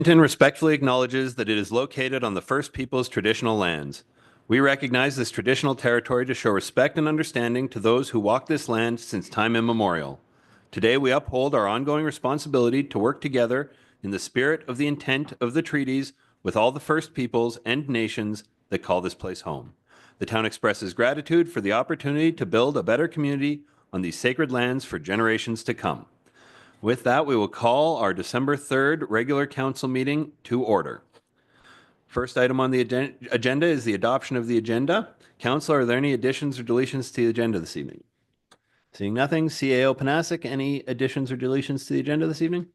Hinton respectfully acknowledges that it is located on the First Peoples traditional lands. We recognize this traditional territory to show respect and understanding to those who walk this land since time immemorial. Today, we uphold our ongoing responsibility to work together in the spirit of the intent of the treaties with all the First Peoples and nations that call this place home. The town expresses gratitude for the opportunity to build a better community on these sacred lands for generations to come. With that, we will call our December 3rd regular council meeting to order. First item on the agenda is the adoption of the agenda. Council, are there any additions or deletions to the agenda this evening? Seeing nothing, CAO Panasic, any additions or deletions to the agenda this evening?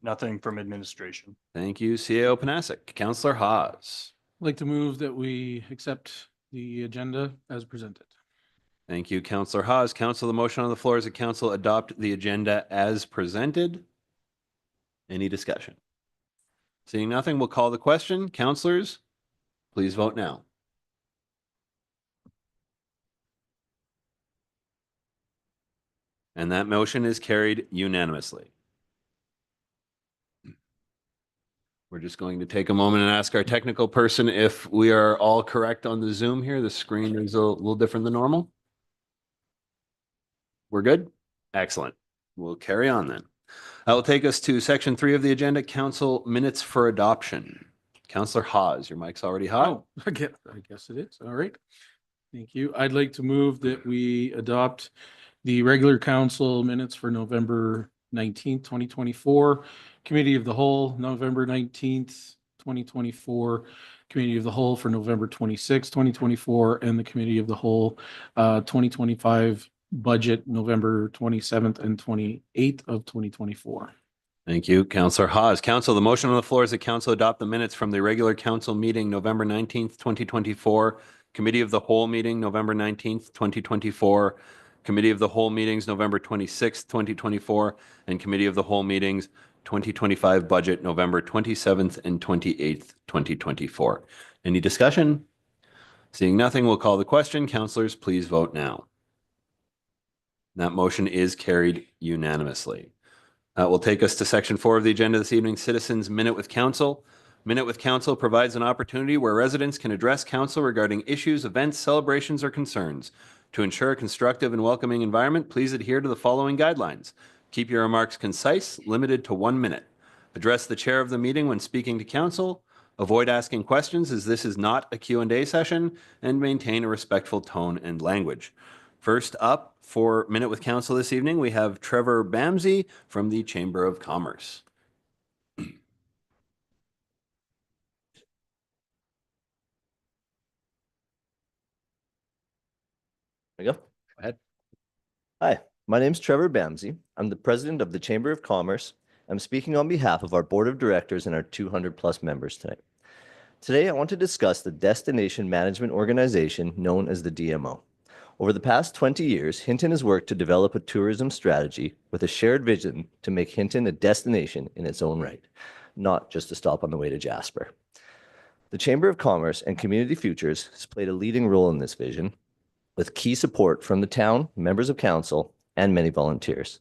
Nothing from administration. Thank you, CAO Panasic. Councillor Haas. I'd like to move that we accept the agenda as presented. Thank you, Councillor Haas. Council, the motion on the floor is that council adopt the agenda as presented. Any discussion? Seeing nothing, we'll call the question. Councillors, please vote now. And that motion is carried unanimously. We're just going to take a moment and ask our technical person if we are all correct on the Zoom here. The screen is a little different than normal. We're good? Excellent. We'll carry on then. That will take us to section 3 of the agenda, council minutes for adoption. Councillor Haas, your mic's already hot. Oh, I guess it is. All right. Thank you. I'd like to move that we adopt the regular council minutes for November 19th, 2024, Committee of the Whole, November 19th, 2024, Committee of the Whole for November 26th, 2024, and the Committee of the Whole 2025 budget November 27th and 28th of 2024. Thank you, Councillor Haas. Council, the motion on the floor is that council adopt the minutes from the regular council meeting November 19th, 2024, Committee of the Whole meeting November 19th, 2024, Committee of the Whole meetings November 26th, 2024, and Committee of the Whole meetings 2025 budget November 27th and 28th, 2024. Any discussion? Seeing nothing, we'll call the question. Councillors, please vote now. That motion is carried unanimously. That will take us to section 4 of the agenda this evening, Citizens Minute with Council. Minute with Council provides an opportunity where residents can address council regarding issues, events, celebrations, or concerns. To ensure a constructive and welcoming environment, please adhere to the following guidelines. Keep your remarks concise, limited to 1 minute. Address the chair of the meeting when speaking to council. Avoid asking questions as this is not a Q&A session, and maintain a respectful tone and language. First up for Minute with Council this evening, we have Trevor Bamsey from the Chamber of Commerce. There you go. Go ahead. Hi, my name is Trevor Bamsey. I'm the president of the Chamber of Commerce. I'm speaking on behalf of our board of directors and our 200+ members tonight. Today, I want to discuss the Destination Management Organization known as the DMO. Over the past 20 years, Hinton has worked to develop a tourism strategy with a shared vision to make Hinton a destination in its own right, not just a stop on the way to Jasper. The Chamber of Commerce and Community Futures has played a leading role in this vision, with key support from the town, members of council, and many volunteers.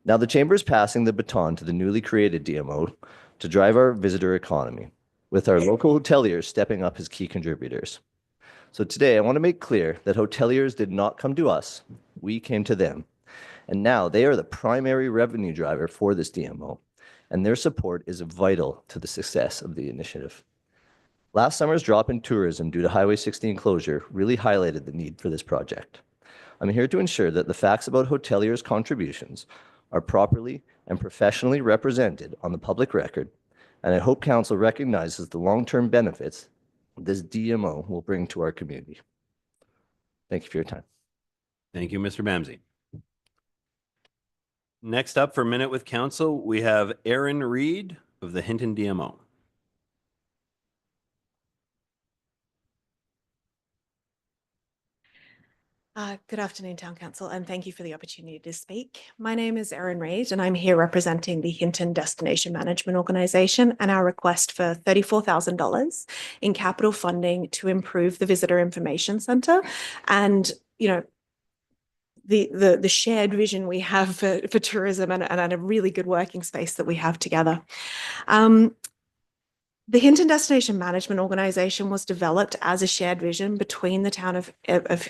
Now the Chamber is passing the baton to the newly created DMO to drive our visitor economy, with our local hoteliers stepping up as key contributors. So today I want to make clear that hoteliers did not come to us, we came to them. And now they are the primary revenue driver for this DMO, and their support is vital to the success of the initiative. Last summer's drop in tourism due to Highway 16 closure really highlighted the need for this project. I'm here to ensure that the facts about hoteliers' contributions are properly and professionally represented on the public record, and I hope council recognizes the long-term benefits this DMO will bring to our community. Thank you for your time. Thank you, Mr. Bamsey. Next up for Minute with Council, we have Aaron Reed of the Hinton DMO. Good afternoon, Town Council, and thank you for the opportunity to speak. My name is Erin Reid, and I'm here representing the Hinton Destination Management Organisation and our request for $34,000 in capital funding to improve the Visitor Information Centre and, the shared vision we have for tourism and a really good working space that we have together. The Hinton Destination Management Organization was developed as a shared vision between the town of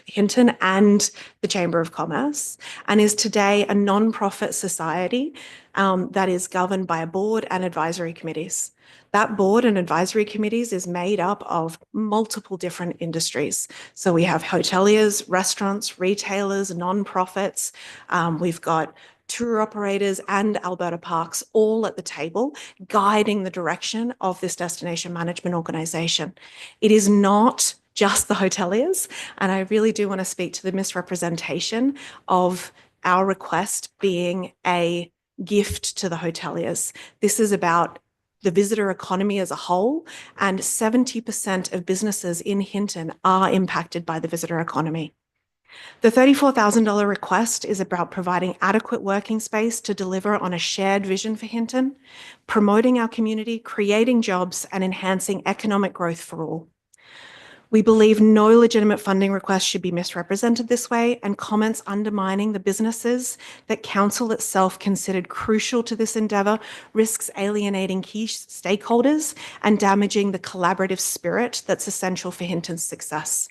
Hinton and the Chamber of Commerce, and is today a non-profit society that is governed by a board and advisory committees. That board and advisory committees is made up of multiple different industries. So we have hoteliers, restaurants, retailers, non-profits. We've got tour operators and Alberta Parks all at the table, guiding the direction of this destination management organization. It is not just the hoteliers, and I really do want to speak to the misrepresentation of our request being a gift to the hoteliers. This is about the visitor economy as a whole, and 70% of businesses in Hinton are impacted by the visitor economy. The $34,000 request is about providing adequate working space to deliver on a shared vision for Hinton, promoting our community, creating jobs, and enhancing economic growth for all. We believe no legitimate funding request should be misrepresented this way, and comments undermining the businesses that council itself considered crucial to this endeavour risks alienating key stakeholders and damaging the collaborative spirit that's essential for Hinton's success.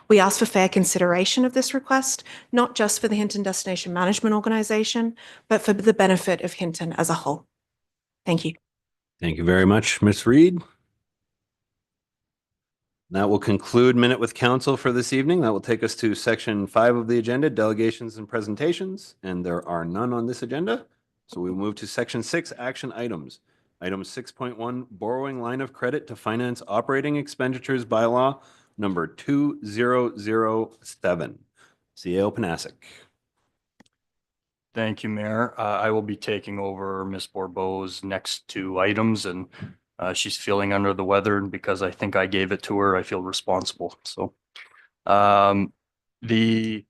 We ask for fair consideration of this request, not just for the Hinton Destination Management Organisation, but for the benefit of Hinton as a whole. Thank you. Thank you very much, Ms. Reed. That will conclude Minute with Council for this evening. That will take us to section 5 of the agenda, delegations and presentations, and there are none on this agenda. So we will move to section 6, action items. Item 6.1, borrowing line of credit to finance operating expenditures bylaw number 2007. CAO Panasic. Thank you, Mayor. I will be taking over Ms. Bourbeau's next 2 items, and she's feeling under the weather, and because I think I gave it to her, I feel responsible. So the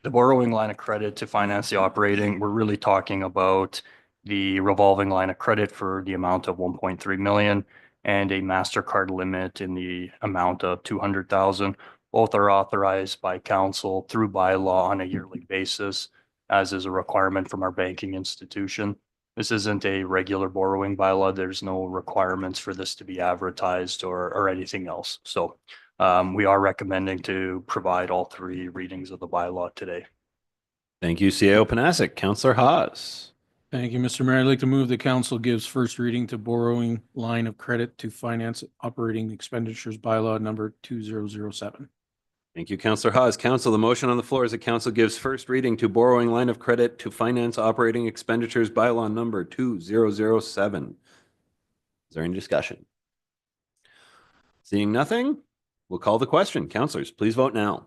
borrowing line of credit to finance the operating, we're really talking about the revolving line of credit for the amount of 1.3 million and a MasterCard limit in the amount of 200,000. Both are authorized by council through bylaw on a yearly basis, as is a requirement from our banking institution. This isn't a regular borrowing bylaw. There's no requirements for this to be advertised or anything else. So we are recommending to provide all 3 readings of the bylaw today. Thank you, CAO Panasic. Councillor Haas. Thank you, Mr. Mayor. I'd like to move the council gives first reading to borrowing line of credit to finance operating expenditures bylaw number 2007. Thank you, Councillor Haas. Council, the motion on the floor is that council gives first reading to borrowing line of credit to finance operating expenditures bylaw number 2007. Is there any discussion? Seeing nothing, we'll call the question. Councillors, please vote now.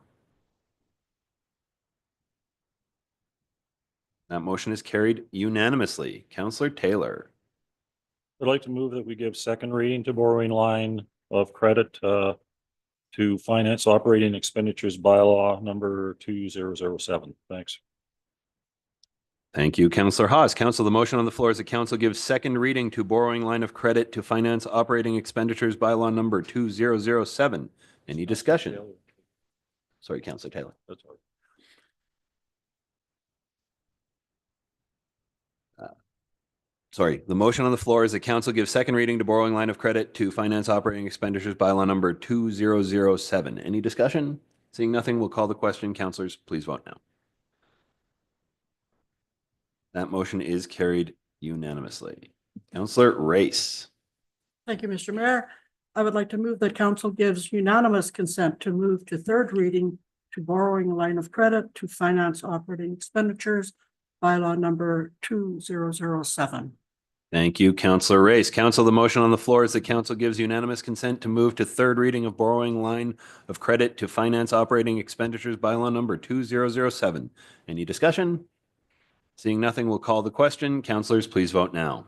That motion is carried unanimously. Councillor Taylor. I'd like to move that we give second reading to borrowing line of credit to finance operating expenditures bylaw number 2007. Thanks. Thank you, Councillor Haas. Council, the motion on the floor is that council gives second reading to borrowing line of credit to finance operating expenditures bylaw number 2007. Any discussion? Sorry, Councillor Taylor. That's all right. Sorry, the motion on the floor is that council gives second reading to borrowing line of credit to finance operating expenditures bylaw number 2007. Any discussion? Seeing nothing, we'll call the question. Councillors, please vote now. That motion is carried unanimously. Councillor Race. Thank you, Mr. Mayor. I would like to move that council gives unanimous consent to move to third reading to borrowing line of credit to finance operating expenditures bylaw number 2007. Thank you, Councillor Race. Council, the motion on the floor is that council gives unanimous consent to move to third reading of borrowing line of credit to finance operating expenditures bylaw number 2007. Any discussion? Seeing nothing, we'll call the question. Councillors, please vote now.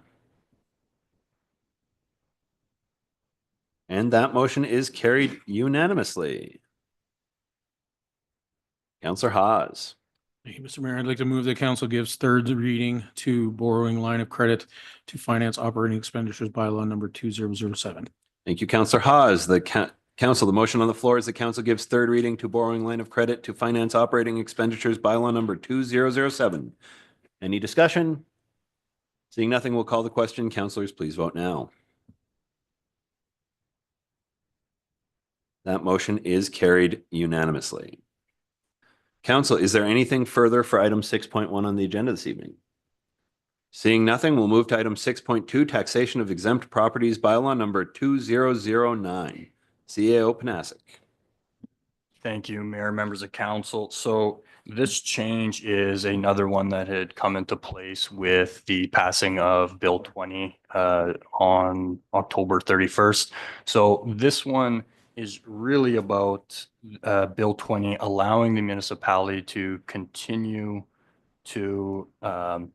And that motion is carried unanimously. Councillor Haas. Thank you, Mr. Mayor. I'd like to move that council gives third reading to borrowing line of credit to finance operating expenditures bylaw number 2007. Thank you, Councillor Haas. Council, the motion on the floor is the council gives third reading to borrowing line of credit to finance operating expenditures bylaw number 2007. Any discussion? Seeing nothing, we'll call the question. Councillors, please vote now. That motion is carried unanimously. Council, is there anything further for item 6.1 on the agenda this evening? Seeing nothing, we'll move to item 6.2, taxation of exempt properties, bylaw number 2009. CAO Panasic. Thank you, Mayor, members of council. So this change is another one that had come into place with the passing of Bill 20 on October 31st. So this one is really about Bill 20 allowing the municipality to continue to have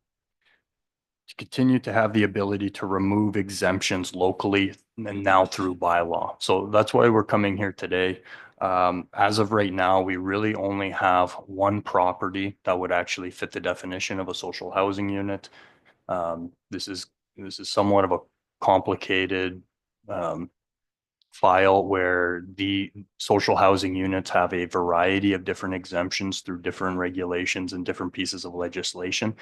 the ability to remove exemptions locally and now through bylaw. So that's why we're coming here today. As of right now, we really only have one property that would actually fit the definition of a social housing unit. This is somewhat of a complicated file where the social housing units have a variety of different exemptions through different regulations and different pieces of legislation.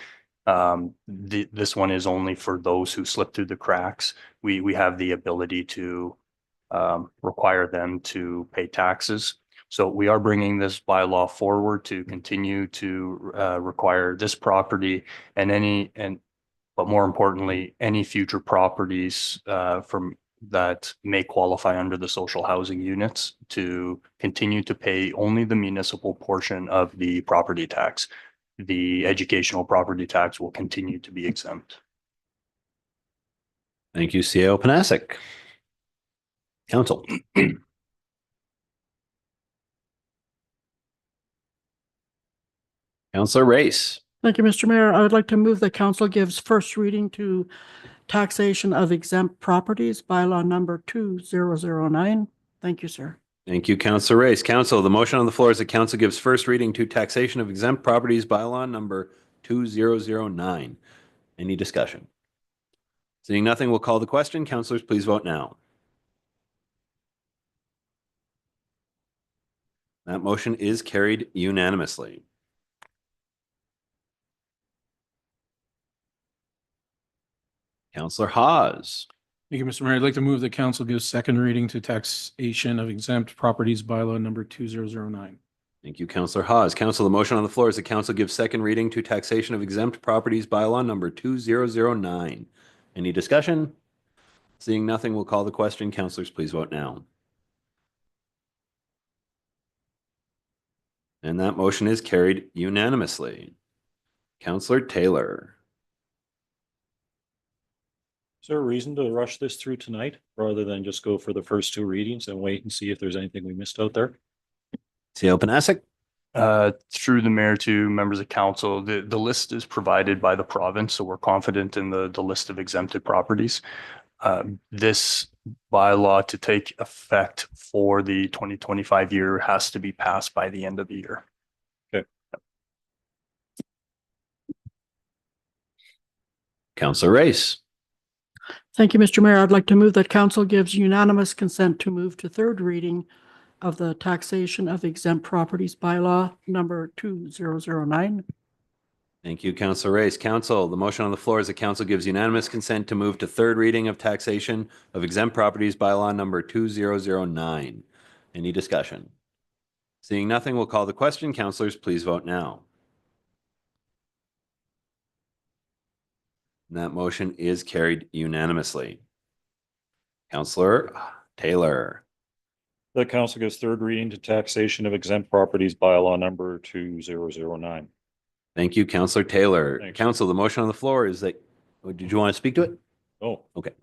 This one is only for those who slip through the cracks. We have the ability to require them to pay taxes. So we are bringing this bylaw forward to continue to require this property but more importantly, any future properties that may qualify under the social housing units to continue to pay only the municipal portion of the property tax. The educational property tax will continue to be exempt. Thank you, CAO Panasic. Council. Councillor Race. Thank you, Mr. Mayor. I would like to move that council gives first reading to taxation of exempt properties, bylaw number 2009. Thank you, sir. Thank you, Councillor Race. Council, the motion on the floor is that council gives first reading to taxation of exempt properties, bylaw number 2009. Any discussion? Seeing nothing, we'll call the question. Councillors, please vote now. That motion is carried unanimously. Councillor Hawes. Thank you, Mr. Mayor. I'd like to move the council gives second reading to taxation of exempt properties, bylaw number 2009. Thank you, Councillor Hawes. Council, the motion on the floor is that council gives second reading to taxation of exempt properties, bylaw number 2009. Any discussion? Seeing nothing, we'll call the question. Councillors, please vote now. And that motion is carried unanimously. Councillor Taylor. Is there a reason to rush this through tonight rather than just go for the first two readings and wait and see if there's anything we missed out there? CAO Panasic. Through the mayor to members of council, the list is provided by the province, so we're confident in the list of exempted properties. This bylaw to take effect for the 2025 year has to be passed by the end of the year. Okay. Councillor Race. Thank you, Mr. Mayor. I'd like to move that council gives unanimous consent to move to third reading of the taxation of exempt properties bylaw number 2009. Thank you, Councillor Race. Council, the motion on the floor is that council gives unanimous consent to move to third reading of taxation of exempt properties bylaw number 2009. Any discussion? Seeing nothing, we'll call the question. Councillors, please vote now. And that motion is carried unanimously. Councillor Taylor. The council gives third reading to taxation of exempt properties bylaw number 2009. Thank you, Councillor Taylor. Thanks. Council, the motion on the floor is that, did you want to speak to it? Oh, Okay.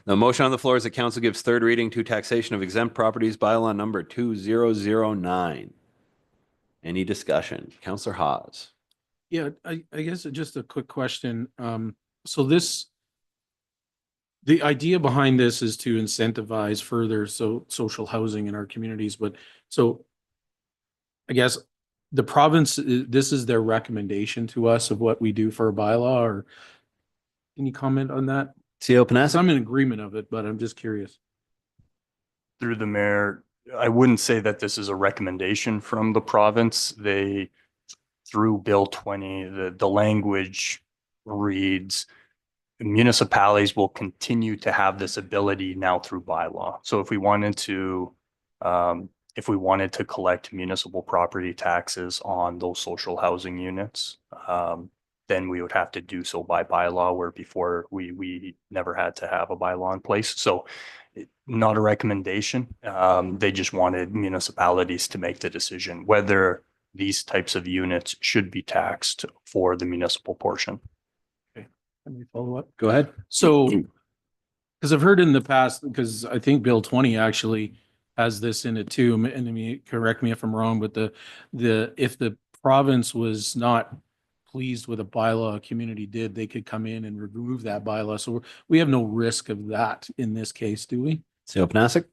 The motion on the floor is that council gives third reading to taxation of exempt properties bylaw number 2009. Any discussion? Councillor Hawes. Yeah, I guess just a quick question. So the idea behind this is to incentivize further social housing in our communities, but so I guess the province, this is their recommendation to us of what we do for a bylaw, or can you comment on that? CAO 'Cause Panasic. I'm in agreement of it, but I'm just curious. Through the mayor, I wouldn't say that this is a recommendation from the province. Through Bill 20, the language reads, municipalities will continue to have this ability now through bylaw. So if we wanted to if we wanted to collect municipal property taxes on those social housing units, then we would have to do so by bylaw, where before we never had to have a bylaw in place. So not a recommendation. They just wanted municipalities to make the decision whether these types of units should be taxed for the municipal portion. Let me follow up. Go ahead. So, because I've heard in the past, because I think Bill 20 actually has this in it too, and I mean, correct me if I'm wrong, but if the province was not pleased with a bylaw a community did, they could come in and remove that bylaw. So we have no risk of that in this case, do we? CEO Panasic?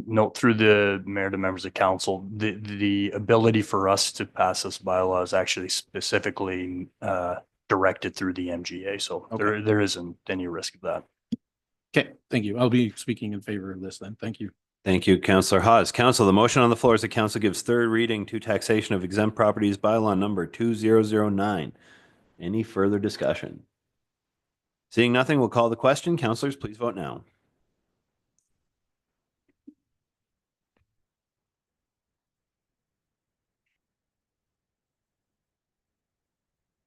Note through the mayor to members of council, the ability for us to pass this bylaw is actually specifically directed through the MGA. So Okay. there isn't any risk of that. Okay, thank you. I'll be speaking in favor of this then. Thank you. Thank you, Councillor Hawes. Council, the motion on the floor is that council gives third reading to taxation of exempt properties bylaw number 2009. Any further discussion? Seeing nothing, we'll call the question. Councillors, please vote now.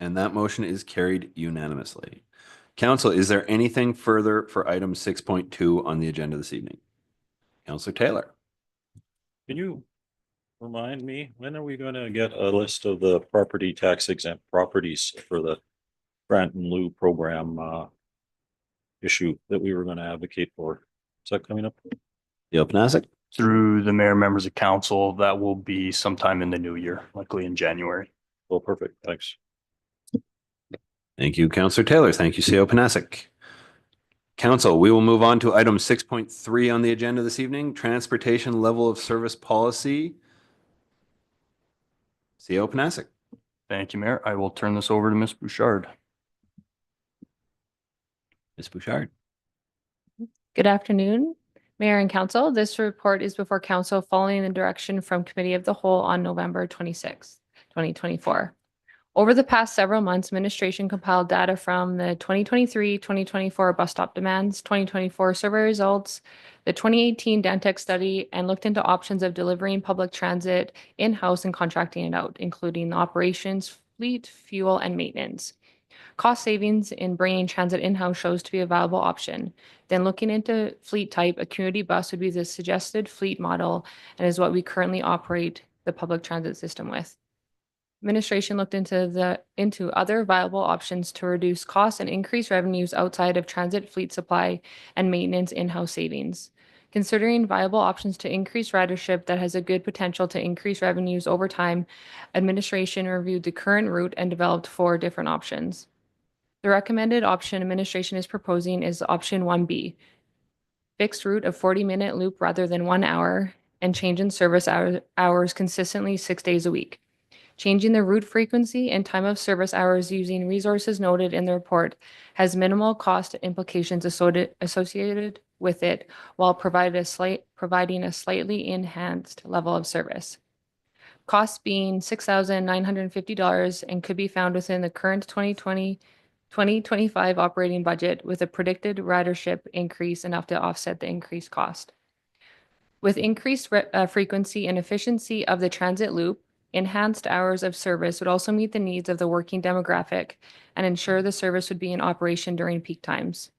And that motion is carried unanimously. Council, is there anything further for item 6.2 on the agenda this evening? Councillor Taylor? Can you remind me, when are we going to get a list of the property tax exempt properties for the grant and lieu program issue that we were going to advocate for? Is that coming up? CEO Panasic? Through the mayor, members of council, that will be sometime in the new year, likely in January. Oh, perfect. Thanks. Thank you, Councillor Taylor. Thank you, CEO Panasic. Council, we will move on to item 6.3 on the agenda this evening, transportation level of service policy. CEO Panasic. Thank you, Mayor. I will turn this over to Ms. Bouchard. Ms. Bouchard. Good afternoon, Mayor and Council. This report is before Council following the direction from Committee of the Whole on November 26, 2024. Over the past several months, administration compiled data from the 2023-2024 bus stop demands, 2024 survey results, the 2018 Dantec study, and looked into options of delivering public transit in-house and contracting it out, including the operations, fleet, fuel, and maintenance. Cost savings in bringing transit in-house shows to be a viable option. Then looking into fleet type, a community bus would be the suggested fleet model and is what we currently operate the public transit system with. Administration looked into other viable options to reduce costs and increase revenues outside of transit fleet supply and maintenance in-house savings. Considering viable options to increase ridership that has a good potential to increase revenues over time, administration reviewed the current route and developed 4 different options. The recommended option administration is proposing is option 1B, fixed route of 40-minute loop rather than 1 hour, and change in service hours consistently 6 days a week. Changing the route frequency and time of service hours using resources noted in the report has minimal cost implications associated with it, while providing a slightly enhanced level of service. Costs being $6,950 and could be found within the current 2025 operating budget, with a predicted ridership increase enough to offset the increased cost. With increased frequency and efficiency of the transit loop, enhanced hours of service would also meet the needs of the working demographic and ensure the service would be in operation during peak times.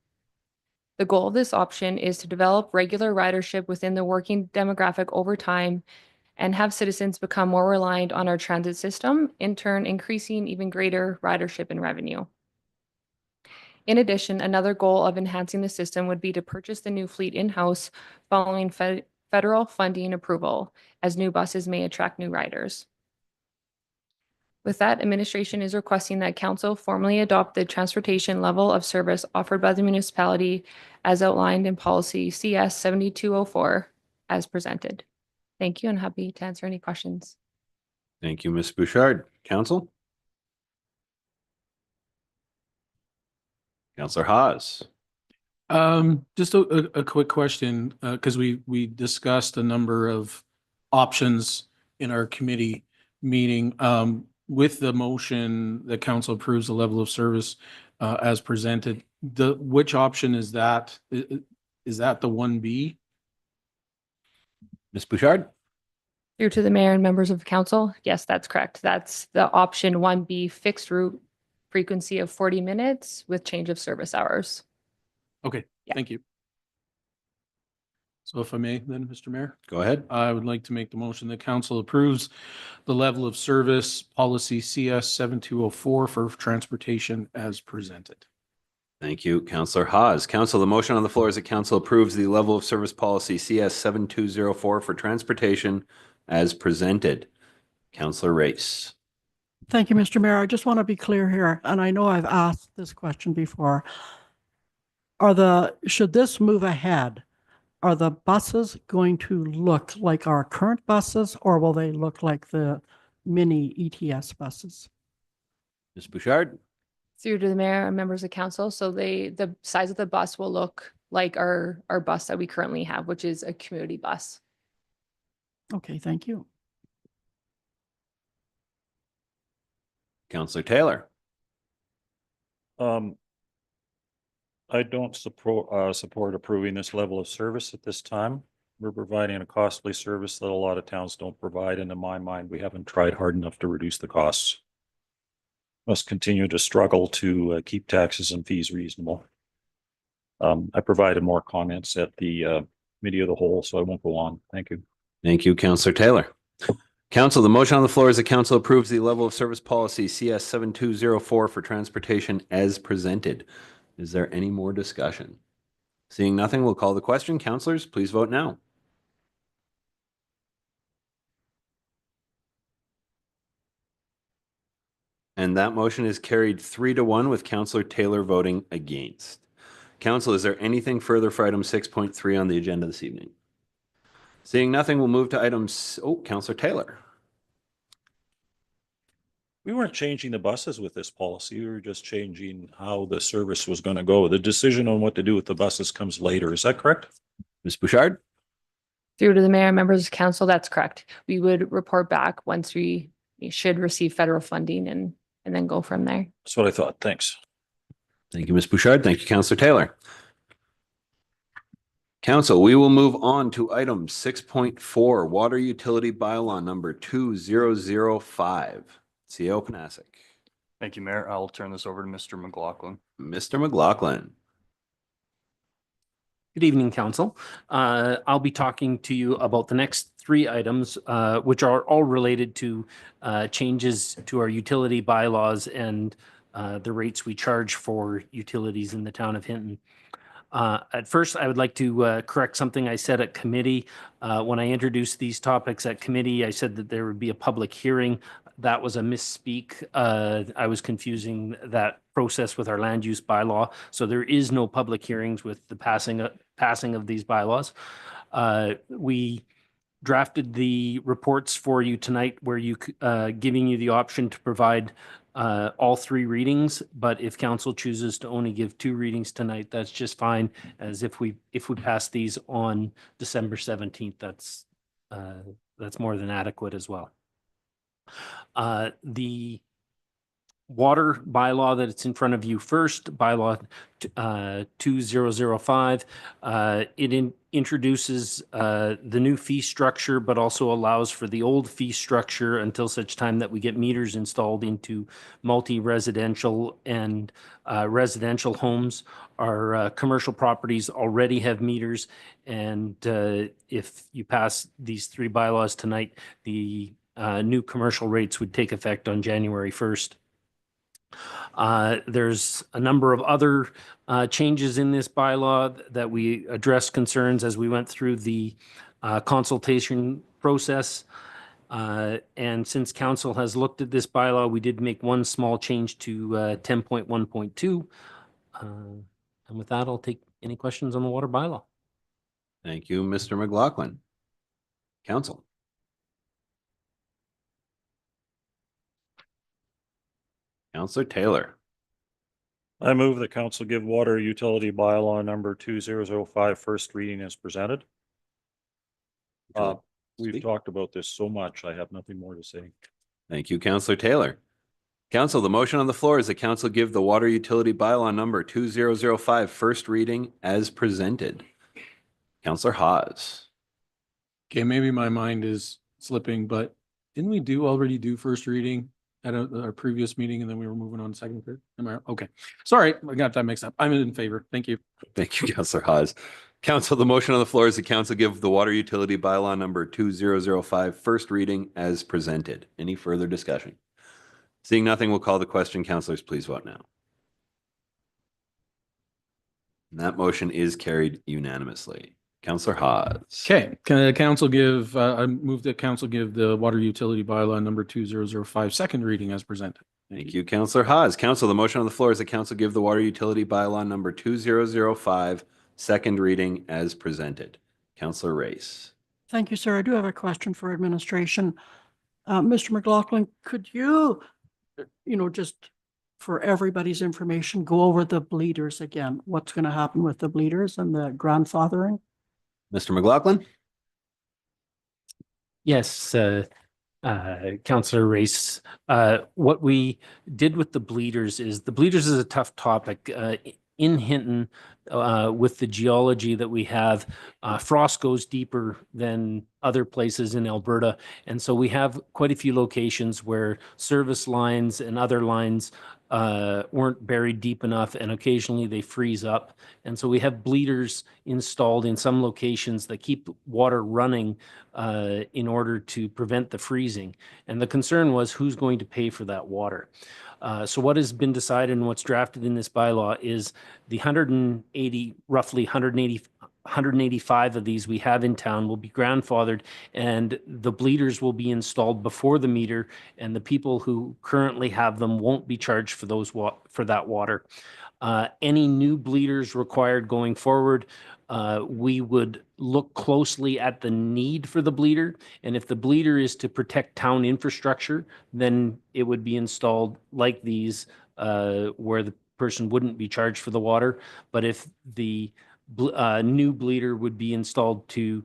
The goal of this option is to develop regular ridership within the working demographic over time and have citizens become more reliant on our transit system, in turn increasing even greater ridership and revenue. In addition, another goal of enhancing the system would be to purchase the new fleet in-house following federal funding approval, as new buses may attract new riders. With that, administration is requesting that council formally adopt the transportation level of service offered by the municipality as outlined in policy CS 7204 as presented. Thank you, and happy to answer any questions. Thank you, Ms. Bouchard. Council? Councillor Hawes. Just a quick question, because we discussed a number of options in our committee meeting. With the motion, the council approves the level of service as presented. Which option is that? Is that the 1B? Ms. Bouchard? Through to the mayor and members of the council. Yes, that's correct. That's the option 1B, fixed route frequency of 40 minutes with change of service hours. Okay, Yeah. thank you. So if I may, then, Mr. Mayor, Go ahead. I would like to make the motion that council approves the level of service policy CS 7204 for transportation as presented. Thank you, Councillor Hawes. Council, the motion on the floor is that council approves the level of service policy CS 7204 for transportation as presented. Councillor Race. Thank you, Mr. Mayor. I just want to be clear here, and I know I've asked this question before. Should this move ahead, are the buses going to look like our current buses, or will they look like the mini ETS buses? Ms. Bouchard? Through to the mayor and members of council. So the size of the bus will look like our bus that we currently have, which is a community bus. Okay, thank you. Councillor Taylor? I don't support approving this level of service at this time. We're providing a costly service that a lot of towns don't provide, and in my mind, we haven't tried hard enough to reduce the costs. Must continue to struggle to keep taxes and fees reasonable. I provided more comments at the committee of the whole, so I won't go on. Thank you. Thank you, Councillor Taylor. Council, the motion on the floor is that council approves the level of service policy CS 7204 for transportation as presented. Is there any more discussion? Seeing nothing, we'll call the question. Councillors, please vote now. And that motion is carried 3-1 with Councillor Taylor voting against. Council, is there anything further for item 6.3 on the agenda this evening? Seeing nothing, we'll move to items. Oh, Councillor Taylor. We weren't changing the buses with this policy. We were just changing how the service was going to go. The decision on what to do with the buses comes later. Is that correct? Ms. Bouchard? Through to the mayor and members of council, that's correct. We would report back once we should receive federal funding and then go from there. That's what I thought. Thanks. Thank you, Ms. Bouchard. Thank you, Councillor Taylor. Council, we will move on to item 6.4, Water Utility Bylaw number 2005. CEO Panasic. Thank you, Mayor. I'll turn this over to Mr. McLaughlin. Mr. McLaughlin. Good evening, Council. I'll be talking to you about the next three items, which are all related to changes to our utility bylaws and the rates we charge for utilities in the town of Hinton. At first, I would like to correct something I said at committee. When I introduced these topics at committee, I said that there would be a public hearing. That was a misspeak. I was confusing that process with our land use bylaw. So there is no public hearings with the passing of these bylaws. We drafted the reports for you tonight where giving you the option to provide all three readings, but if council chooses to only give two readings tonight, that's just fine. As if we pass these on December 17th, that's more than adequate as well. The water bylaw that it's in front of you first, bylaw 2005, it introduces the new fee structure, but also allows for the old fee structure until such time that we get meters installed into multi-residential and residential homes. Our commercial properties already have meters, and if you pass these three bylaws tonight, the new commercial rates would take effect on January 1st. There's a number of other changes in this bylaw that we addressed concerns as we went through the consultation process. And since council has looked at this bylaw, we did make one small change to 10.1.2. And with that, I'll take any questions on the water bylaw. Thank you, Mr. McLaughlin. Council. Councillor Taylor. I move that council give water utility bylaw number 2005 first reading as presented. We've talked about this so much, I have nothing more to say. Thank you, Councillor Taylor. Council, the motion on the floor is that council give the water utility bylaw number 2005 first reading as presented. Councillor Hawes. Okay, maybe my mind is slipping, but didn't we already do first reading at our previous meeting and then we were moving on second, third? Am I, okay. Sorry, I got that mixed up. I'm in favor. Thank you. Thank you, Councillor Hawes. Council, the motion on the floor is the council give the water utility bylaw number 2005 first reading as presented. Any further discussion? Seeing nothing, we'll call the question. Councillors, please vote now. And that motion is carried unanimously. Councillor Hawes. Okay, can the council give, I move that council give the water utility bylaw number 2005 second reading as presented. Thank you, Councillor Hawes. Council, the motion on the floor is the council give the water utility bylaw number 2005 second reading as presented. Councillor Race. Thank you, sir. I do have a question for administration. Mr. McLaughlin, could you, just for everybody's information, go over the bleeders again? What's going to happen with the bleeders and the grandfathering? Mr. McLaughlin? Yes, Councillor Race. What we did with the bleeders is a tough topic. In Hinton, with the geology that we have, frost goes deeper than other places in Alberta. And so we have quite a few locations where service lines and other lines weren't buried deep enough, and occasionally they freeze up. And so we have bleeders installed in some locations that keep water running in order to prevent the freezing. And the concern was who's going to pay for that water. So what has been decided and what's drafted in this bylaw is the 185 of these we have in town will be grandfathered, and the bleeders will be installed before the meter, and the people who currently have them won't be charged for for that water. Any new bleeders required going forward, we would look closely at the need for the bleeder. And if the bleeder is to protect town infrastructure, then it would be installed like these where the person wouldn't be charged for the water. But if the new bleeder would be installed to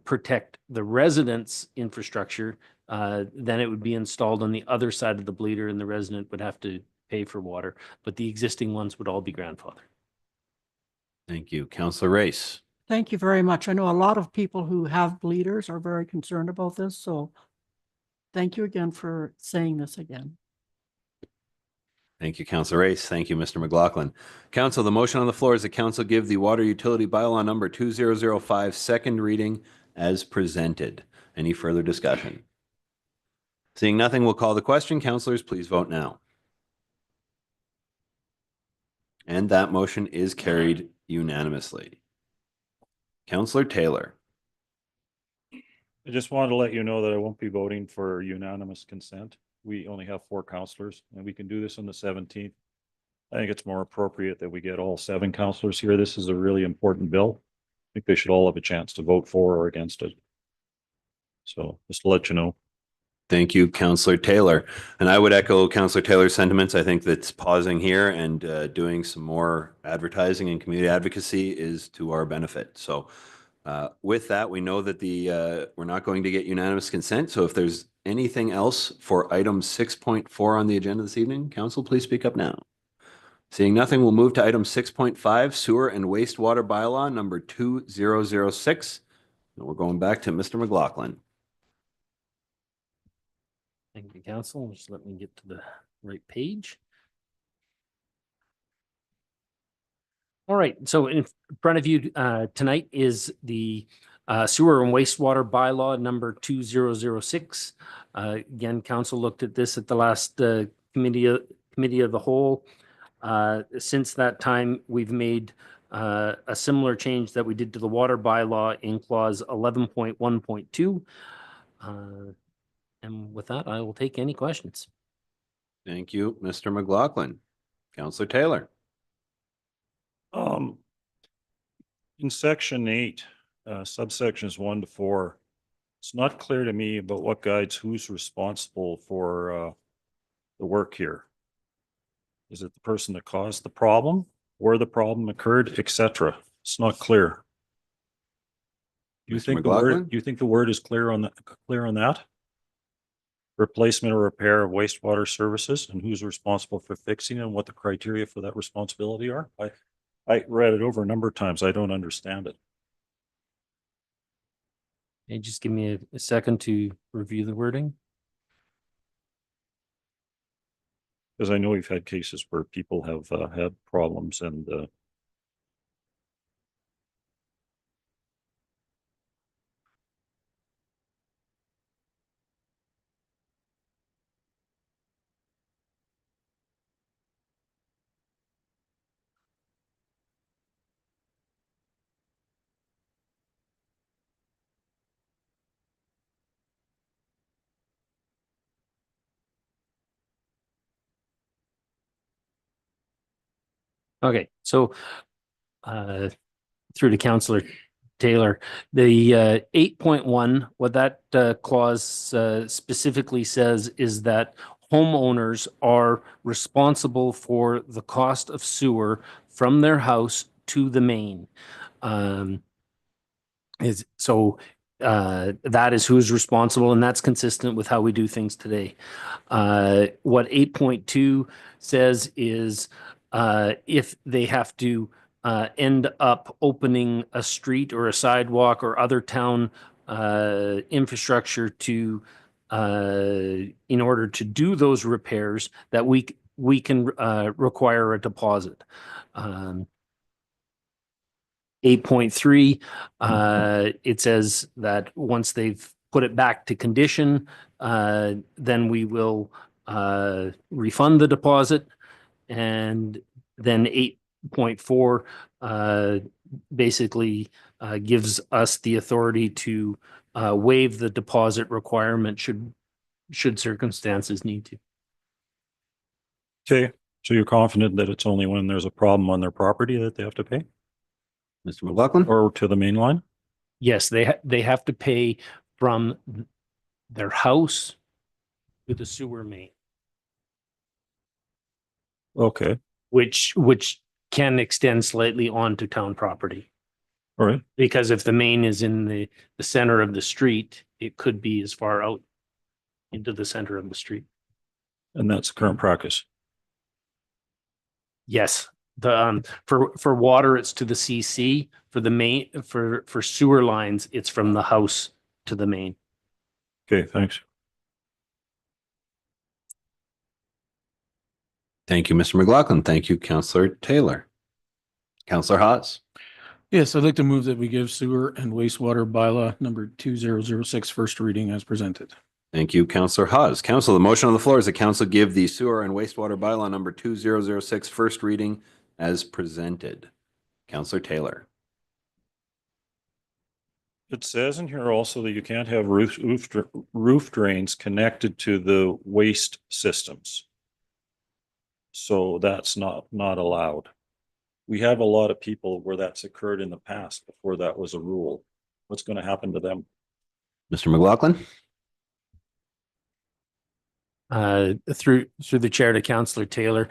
protect the residents' infrastructure, then it would be installed on the other side of the bleeder and the resident would have to pay for water. But the existing ones would all be grandfathered. Thank you. Councillor Race. Thank you very much. I know a lot of people who have bleeders are very concerned about this, so thank you again for saying this again. Thank you, Councillor Race. Thank you, Mr. McLaughlin. Council, the motion on the floor is the council give the water utility bylaw number 2005 second reading as presented. Any further discussion? Seeing nothing, we'll call the question. Councillors, please vote now. And that motion is carried unanimously. Councillor Taylor. I just wanted to let you know that I won't be voting for unanimous consent. We only have 4 councillors and we can do this on the 17th. I think it's more appropriate that we get all 7 councillors here. This is a really important bill. I think they should all have a chance to vote for or against it. So just to let you know. Thank you, Councillor Taylor. And I would echo Councillor Taylor's sentiments. I think that pausing here and doing some more advertising and community advocacy is to our benefit. So with that, we know that we're not going to get unanimous consent. So if there's anything else for item 6.4 on the agenda this evening, Council, please speak up now. Seeing nothing, we'll move to item 6.5, sewer and wastewater bylaw number 2006. And we're going back to Mr. McLaughlin. Thank you, Council. Just let me get to the right page. All right, so in front of you tonight is the sewer and wastewater bylaw number 2006. Again, Council looked at this at the last committee of the whole. Since that time, we've made a similar change that we did to the water bylaw in clause 11.1.2. And with that, I will take any questions. Thank you, Mr. McLaughlin. Councillor Taylor. In section 8, subsections 1 to 4, it's not clear to me about what guides who's responsible for the work here. Is it the person that caused the problem, where the problem occurred, etc.? It's not clear. Do you Mr. think McLaughlin? do you think the word is clear on that? Replacement or repair of wastewater services and who's responsible for fixing and what the criteria for that responsibility are? I read it over a number of times. I don't understand it. Hey, just give me a second to review the wording. Because I know we've had cases where people have had problems and Okay, so through to Councillor Taylor, the 8.1, what that clause specifically says is that homeowners are responsible for the cost of sewer from their house to the main. That is who's responsible, and that's consistent with how we do things today. What 8.2 says is if they have to end up opening a street or a sidewalk or other town infrastructure to in order to do those repairs, that we can require a deposit. 8.3, it says that once they've put it back to condition, then we will refund the deposit. And then 8.4 basically gives us the authority to waive the deposit requirement should circumstances need to. okay, so you're confident that it's only when there's a problem on their property that they have to pay, Mr. McLaughlin? or to the main line? Yes, they have to pay from their house to the sewer main, Okay, which can extend slightly onto town property. all right. Because if the main is in the center of the street, it could be as far out into the center of the street. And that's current practice. Yes, the for water, it's to the CC. For the main, for sewer lines, it's from the house to the main. Okay, thanks. Thank you, Mr. McLaughlin. Thank you, Councillor Taylor. Councillor Haas. Yes, I'd like to move that we give sewer and wastewater bylaw number 2006 first reading as presented. Thank you, Councillor Haas. Council, the motion on the floor is that council give the sewer and wastewater bylaw number 2006 first reading as presented. Councillor Taylor. It says in here also that you can't have roof drains connected to the waste systems. So that's not allowed. We have a lot of people where that's occurred in the past before that was a rule. What's going to happen to them? Mr. McLaughlin. Through the chair to Councillor Taylor.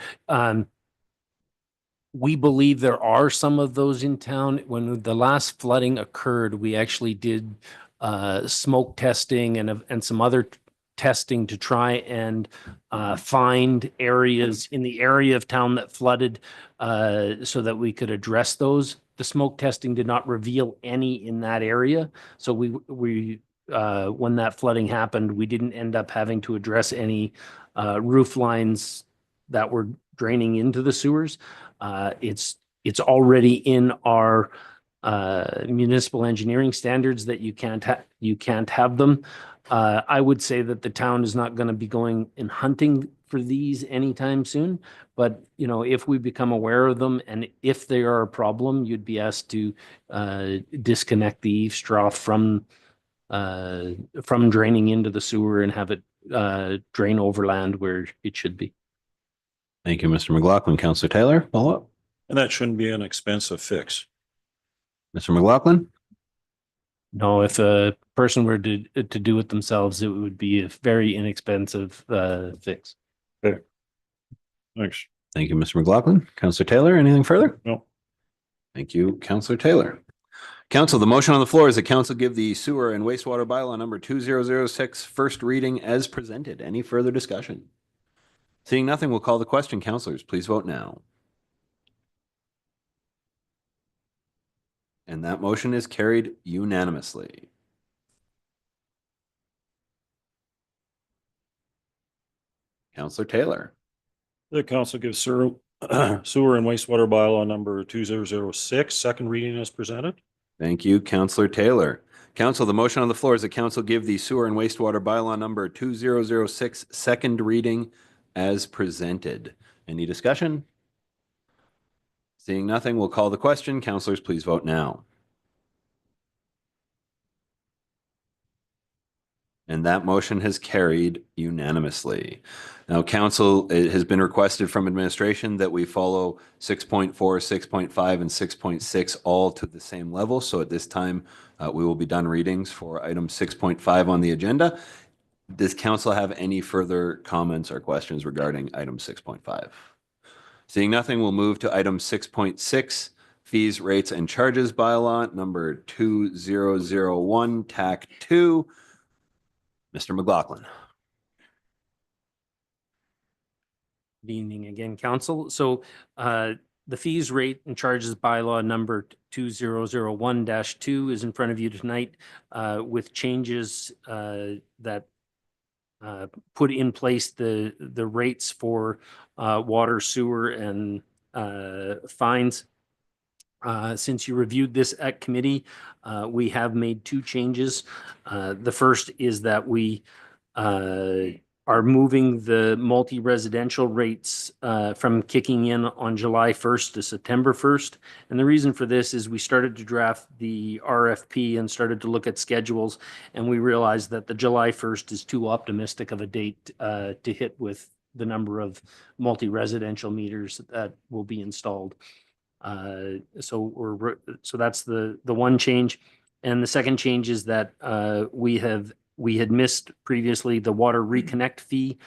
We believe there are some of those in town. When the last flooding occurred, we actually did smoke testing and some other testing to try and find areas in the area of town that flooded so that we could address those. The smoke testing did not reveal any in that area. So we when that flooding happened, we didn't end up having to address any roof lines that were draining into the sewers. It's already in our municipal engineering standards that you can't have them. I would say that the town is not going to be going and hunting for these anytime soon. But, you know, if we become aware of them and if they are a problem, you'd be asked to disconnect the eave trough from draining into the sewer and have it drain overland where it should be. Thank you, Mr. McLaughlin. Councillor Taylor, follow up. And that shouldn't be an expensive fix. Mr. McLaughlin. No, if a person were to do it themselves, it would be a very inexpensive fix. Okay. Thanks. Thank you, Mr. McLaughlin. Councillor Taylor, anything further? No. Thank you, Councillor Taylor. Council, the motion on the floor is that council give the sewer and wastewater bylaw number 2006 first reading as presented. Any further discussion? Seeing nothing, we'll call the question. Councillors, please vote now. And that motion is carried unanimously. Counselor Taylor. The council gives sewer and wastewater bylaw number 2006 second reading as presented. Thank you, Counselor Taylor. Council, the motion on the floor is that council give the sewer and wastewater bylaw number 2006 second reading as presented. Any discussion? Seeing nothing, we'll call the question. Councilors, please vote now. And that motion has carried unanimously. Now, council, it has been requested from administration that we follow 6.4, 6.5, and 6.6 all to the same level. So at this time, we will be done readings for item 6.5 on the agenda. Does council have any further comments or questions regarding item 6.5? Seeing nothing, we'll move to item 6.6, fees, rates, and charges bylaw number 2001, TAC 2. Mr. McLaughlin. Good evening again, council. So the fees, rate, and charges bylaw number 2001-2 is in front of you tonight with changes that put in place the rates for water, sewer, and fines. Since you reviewed this at committee, we have made two changes. The first is that we are moving the multi-residential rates from kicking in on July 1st to September 1st. And the reason for this is we started to draft the RFP and started to look at schedules, and we realized that the July 1st is too optimistic of a date to hit with the number of multi-residential meters that will be installed. So that's the one change. And the second change is that we had missed previously the water reconnect fee,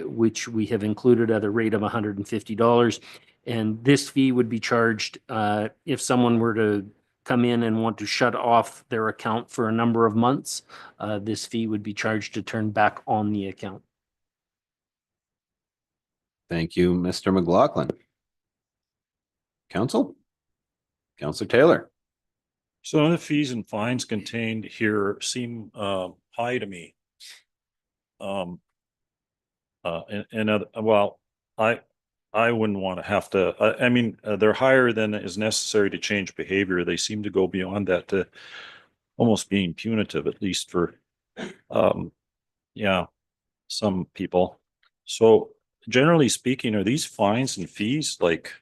which we have included at a rate of $150. And this fee would be charged if someone were to come in and want to shut off their account for a number of months. This fee would be charged to turn back on the account. Thank you, Mr. McLaughlin. Council? Counselor Taylor. Some of the fees and fines contained here seem high to me. Well, I wouldn't want to have to, I mean, they're higher than is necessary to change behavior. They seem to go beyond that to almost being punitive, at least for, some people. So generally speaking, are these fines and fees like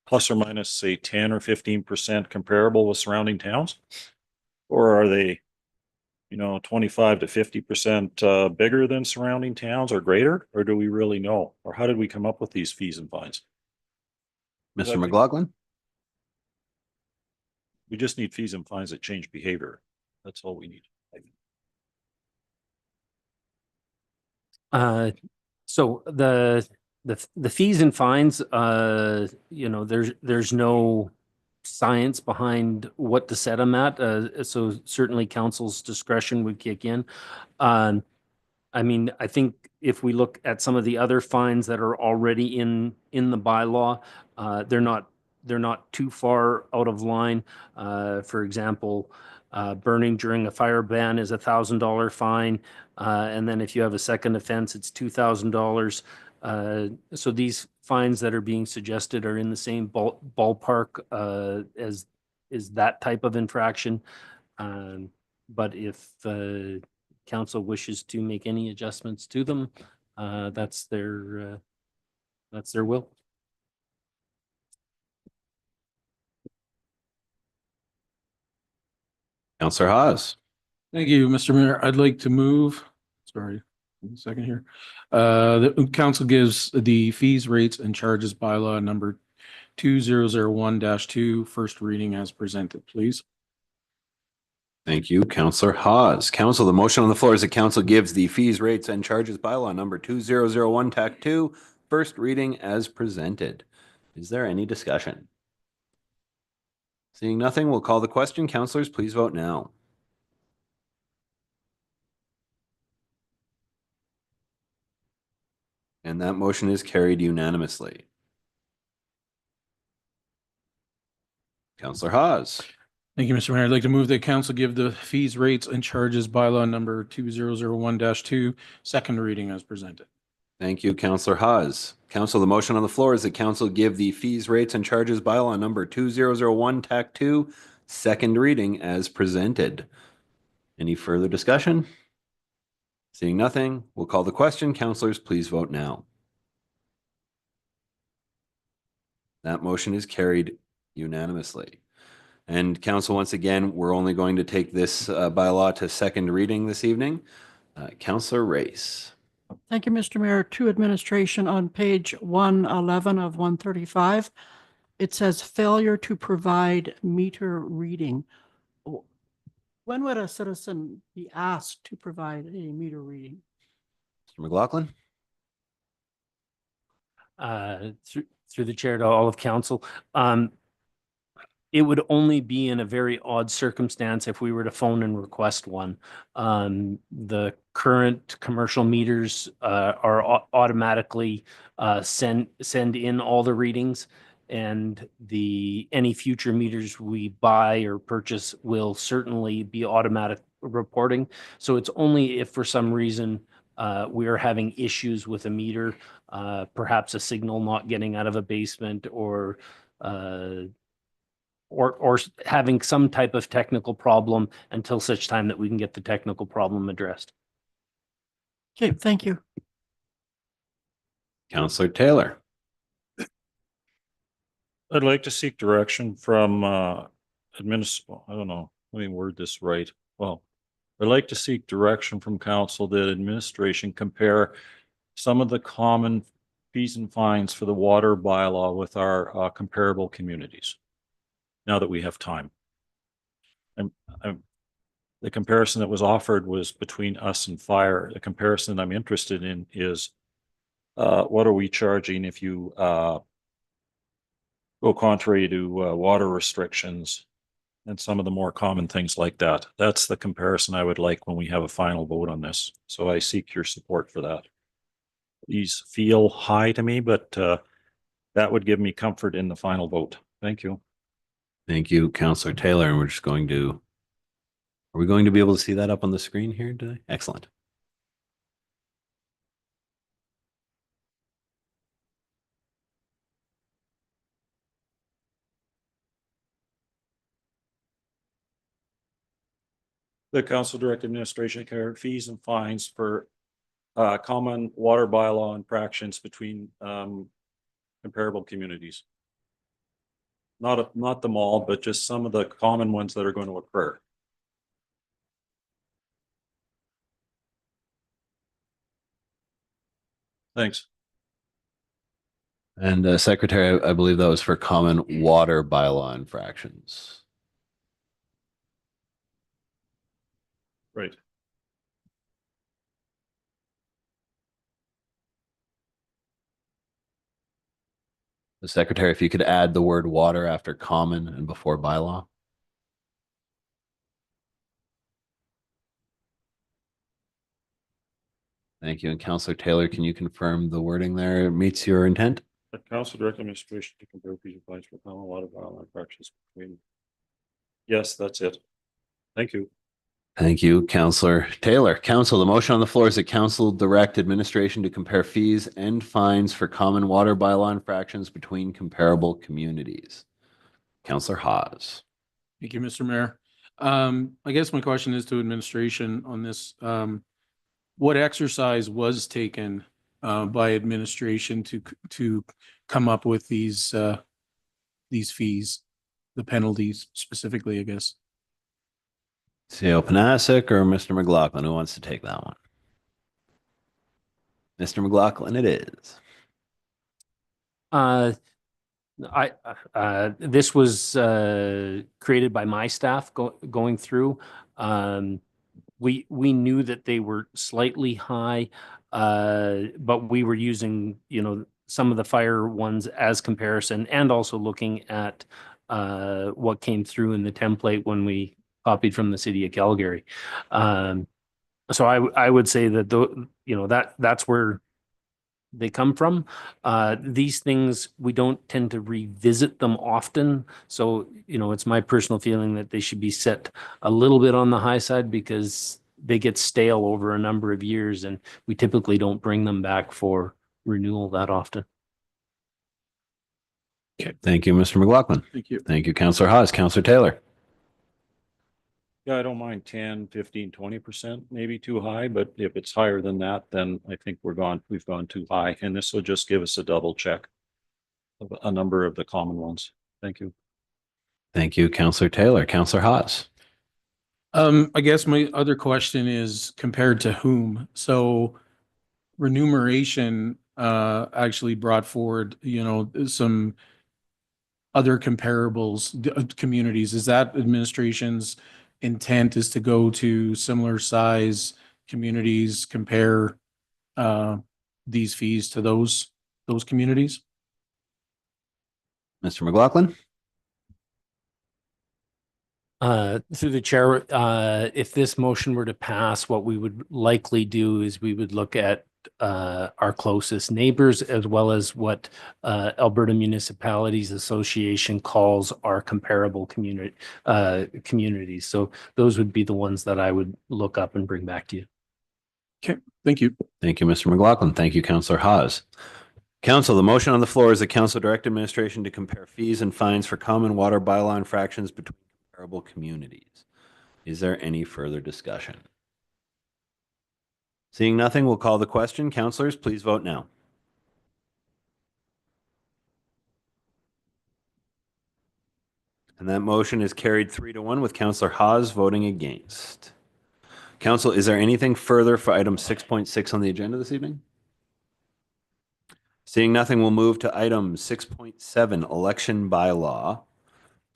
plus or minus, say, 10 or 15% comparable with surrounding towns? Or are they, 25 to 50% bigger than surrounding towns or greater? Or do we really know? Or how did we come up with these fees and fines? Mr. McLaughlin? We just need fees and fines that change behavior. That's all we need. So the fees and fines, there's no science behind what to set them at. So certainly council's discretion would kick in. I mean, I think if we look at some of the other fines that are already in the bylaw, they're not too far out of line. For example, burning during a fire ban is $1,000 fine. And then if you have a second offense, it's $2,000. So these fines that are being suggested are in the same ballpark as is that type of infraction. But if council wishes to make any adjustments to them, that's their will. Counselor Haas. Thank you, Mr. Mayor. I'd like to move, sorry, a second here. The council gives the fees, rates, and charges bylaw number 2001-2 first reading as presented, please. Thank you, Counselor Haas. Council, the motion on the floor is that council gives the fees, rates, and charges bylaw number 2001 TAC 2 first reading as presented. Is there any discussion? Seeing nothing, we'll call the question. Councilors, please vote now. And that motion is carried unanimously. Counselor Haas. Thank you, Mr. Mayor. I'd like to move that council give the fees, rates, and charges bylaw number 2001-2 second reading as presented. Thank you, Counselor Haas. Council, the motion on the floor is that council give the fees, rates, and charges bylaw number 2001, TAC 2, second reading as presented. Any further discussion? Seeing nothing, we'll call the question. Councilors, please vote now. That motion is carried unanimously. And council, once again, we're only going to take this bylaw to second reading this evening. Councilor Race. Thank you, Mr. Mayor. To administration on page 111 of 135, it says failure to provide meter reading. When would a citizen be asked to provide a meter reading? Mr. McLaughlin? Through the chair to all of council. It would only be in a very odd circumstance if we were to phone and request one. The current commercial meters are automatically send in all the readings, and any future meters we buy or purchase will certainly be automatic reporting. So it's only if for some reason we are having issues with a meter, perhaps a signal not getting out of a basement, or having some type of technical problem, until such time that we can get the technical problem addressed. Okay, thank you. Councilor Taylor. I'd like to seek direction from I don't know, let me word this right. Well, I'd like to seek direction from council that administration compare some of the common fees and fines for the water bylaw with our comparable communities, now that we have time. The comparison that was offered was between us and fire. The comparison I'm interested in is what are we charging if you go contrary to water restrictions and some of the more common things like that. That's the comparison I would like when we have a final vote on this. So I seek your support for that. These feel high to me, but that would give me comfort in the final vote. Thank you. Thank you, Councilor Taylor. And we're just going to, are we going to be able to see that up on the screen here today? Excellent. The council direct administration carried fees and fines for common water bylaw infractions between comparable communities. Not them all, but just some of the common ones that are going to occur. Thanks. And Secretary, I believe that was for common water bylaw infractions. Right. The Secretary, if you could add the word water after common and before bylaw. Thank you. And Councilor Taylor, can you confirm the wording there meets your intent? The council direct administration to compare fees and fines for common water bylaw infractions between. Yes, that's it. Thank you. Thank you, Councilor Taylor. Council, the motion on the floor is that council direct administration to compare fees and fines for common water bylaw infractions between comparable communities. Councilor Haas. Thank you, Mr. Mayor. I guess my question is to administration on this. What exercise was taken by administration to come up with these fees, the penalties specifically, I guess? CEO Panasic or Mr. McLaughlin, who wants to take that one? Mr. McLaughlin, it is. This was created by my staff going through. We knew that they were slightly high, but we were using, some of the fire ones as comparison, and also looking at what came through in the template when we copied from the city of Calgary. So I would say that that's where they come from. These things, we don't tend to revisit them often. So, it's my personal feeling that they should be set a little bit on the high side, because they get stale over a number of years, and we typically don't bring them back for renewal that often. Okay, thank you, Mr. McLaughlin. Thank you. Thank you, Counselor Haas. Counselor Taylor. Yeah, I don't mind 10, 15, 20%, maybe too high, but if it's higher than that, then I think we've gone too high. And this will just give us a double check of a number of the common ones. Thank you. Thank you, Counselor Taylor. Counselor Haas. I guess my other question is compared to whom? So remuneration actually brought forward, some other comparables, communities. Is that administration's intent is to go to similar size communities, compare these fees to those communities? Mr. McLaughlin. Through the chair, if this motion were to pass, what we would likely do is we would look at our closest neighbors as well as what Alberta Municipalities Association calls our comparable communities. So those would be the ones that I would look up and bring back to you. Okay, thank you. Thank you, Mr. McLaughlin. Thank you, Counselor Haas. Council, the motion on the floor is that council direct administration to compare fees and fines for common water bylaw infractions between comparable communities. Is there any further discussion? Seeing nothing, we'll call the question. Councilors, please vote now. And that motion is carried 3-1 with Counselor Haas voting against. Council, is there anything further for item 6.6 on the agenda this evening? Seeing nothing, we'll move to item 6.7, election bylaw.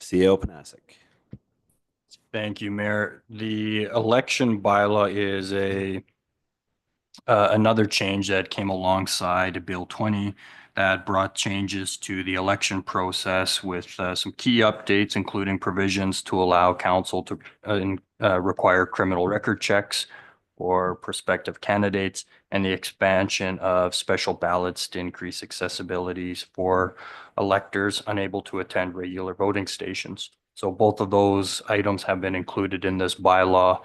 CEO Panasic. Thank you, Mayor. The election bylaw is another change that came alongside Bill 20 that brought changes to the election process with some key updates, including provisions to allow council to require criminal record checks for prospective candidates, and the expansion of special ballots to increase accessibilities for electors unable to attend regular voting stations. So both of those items have been included in this bylaw.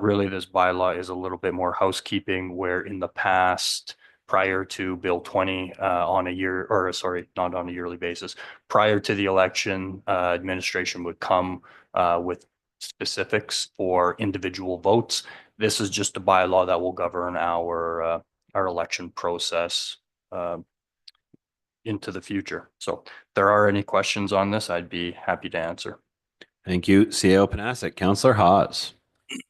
Really, this bylaw is a little bit more housekeeping, where in the past, prior to Bill 20 not on a yearly basis, prior to the election, administration would come with specifics for individual votes. This is just a bylaw that will govern our election process into the future. So if there are any questions on this, I'd be happy to answer. Thank you, CEO Panasic. Counselor Haas.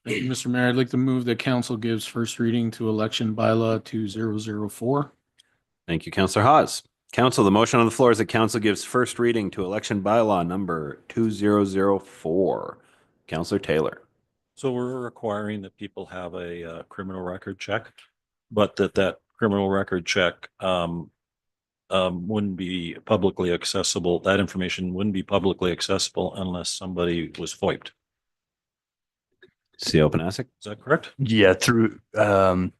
Thank you, Mr. Mayor. I'd like to move that council gives first reading to election bylaw 2004. Thank you, Counselor Haas. Council, the motion on the floor is that council gives first reading to election bylaw number 2004. Counselor Taylor. So we're requiring that people have a criminal record check, but that criminal record check wouldn't be publicly accessible. That information wouldn't be publicly accessible unless somebody was FOIP'd. CEO Panasic. Is that correct? Yeah, through the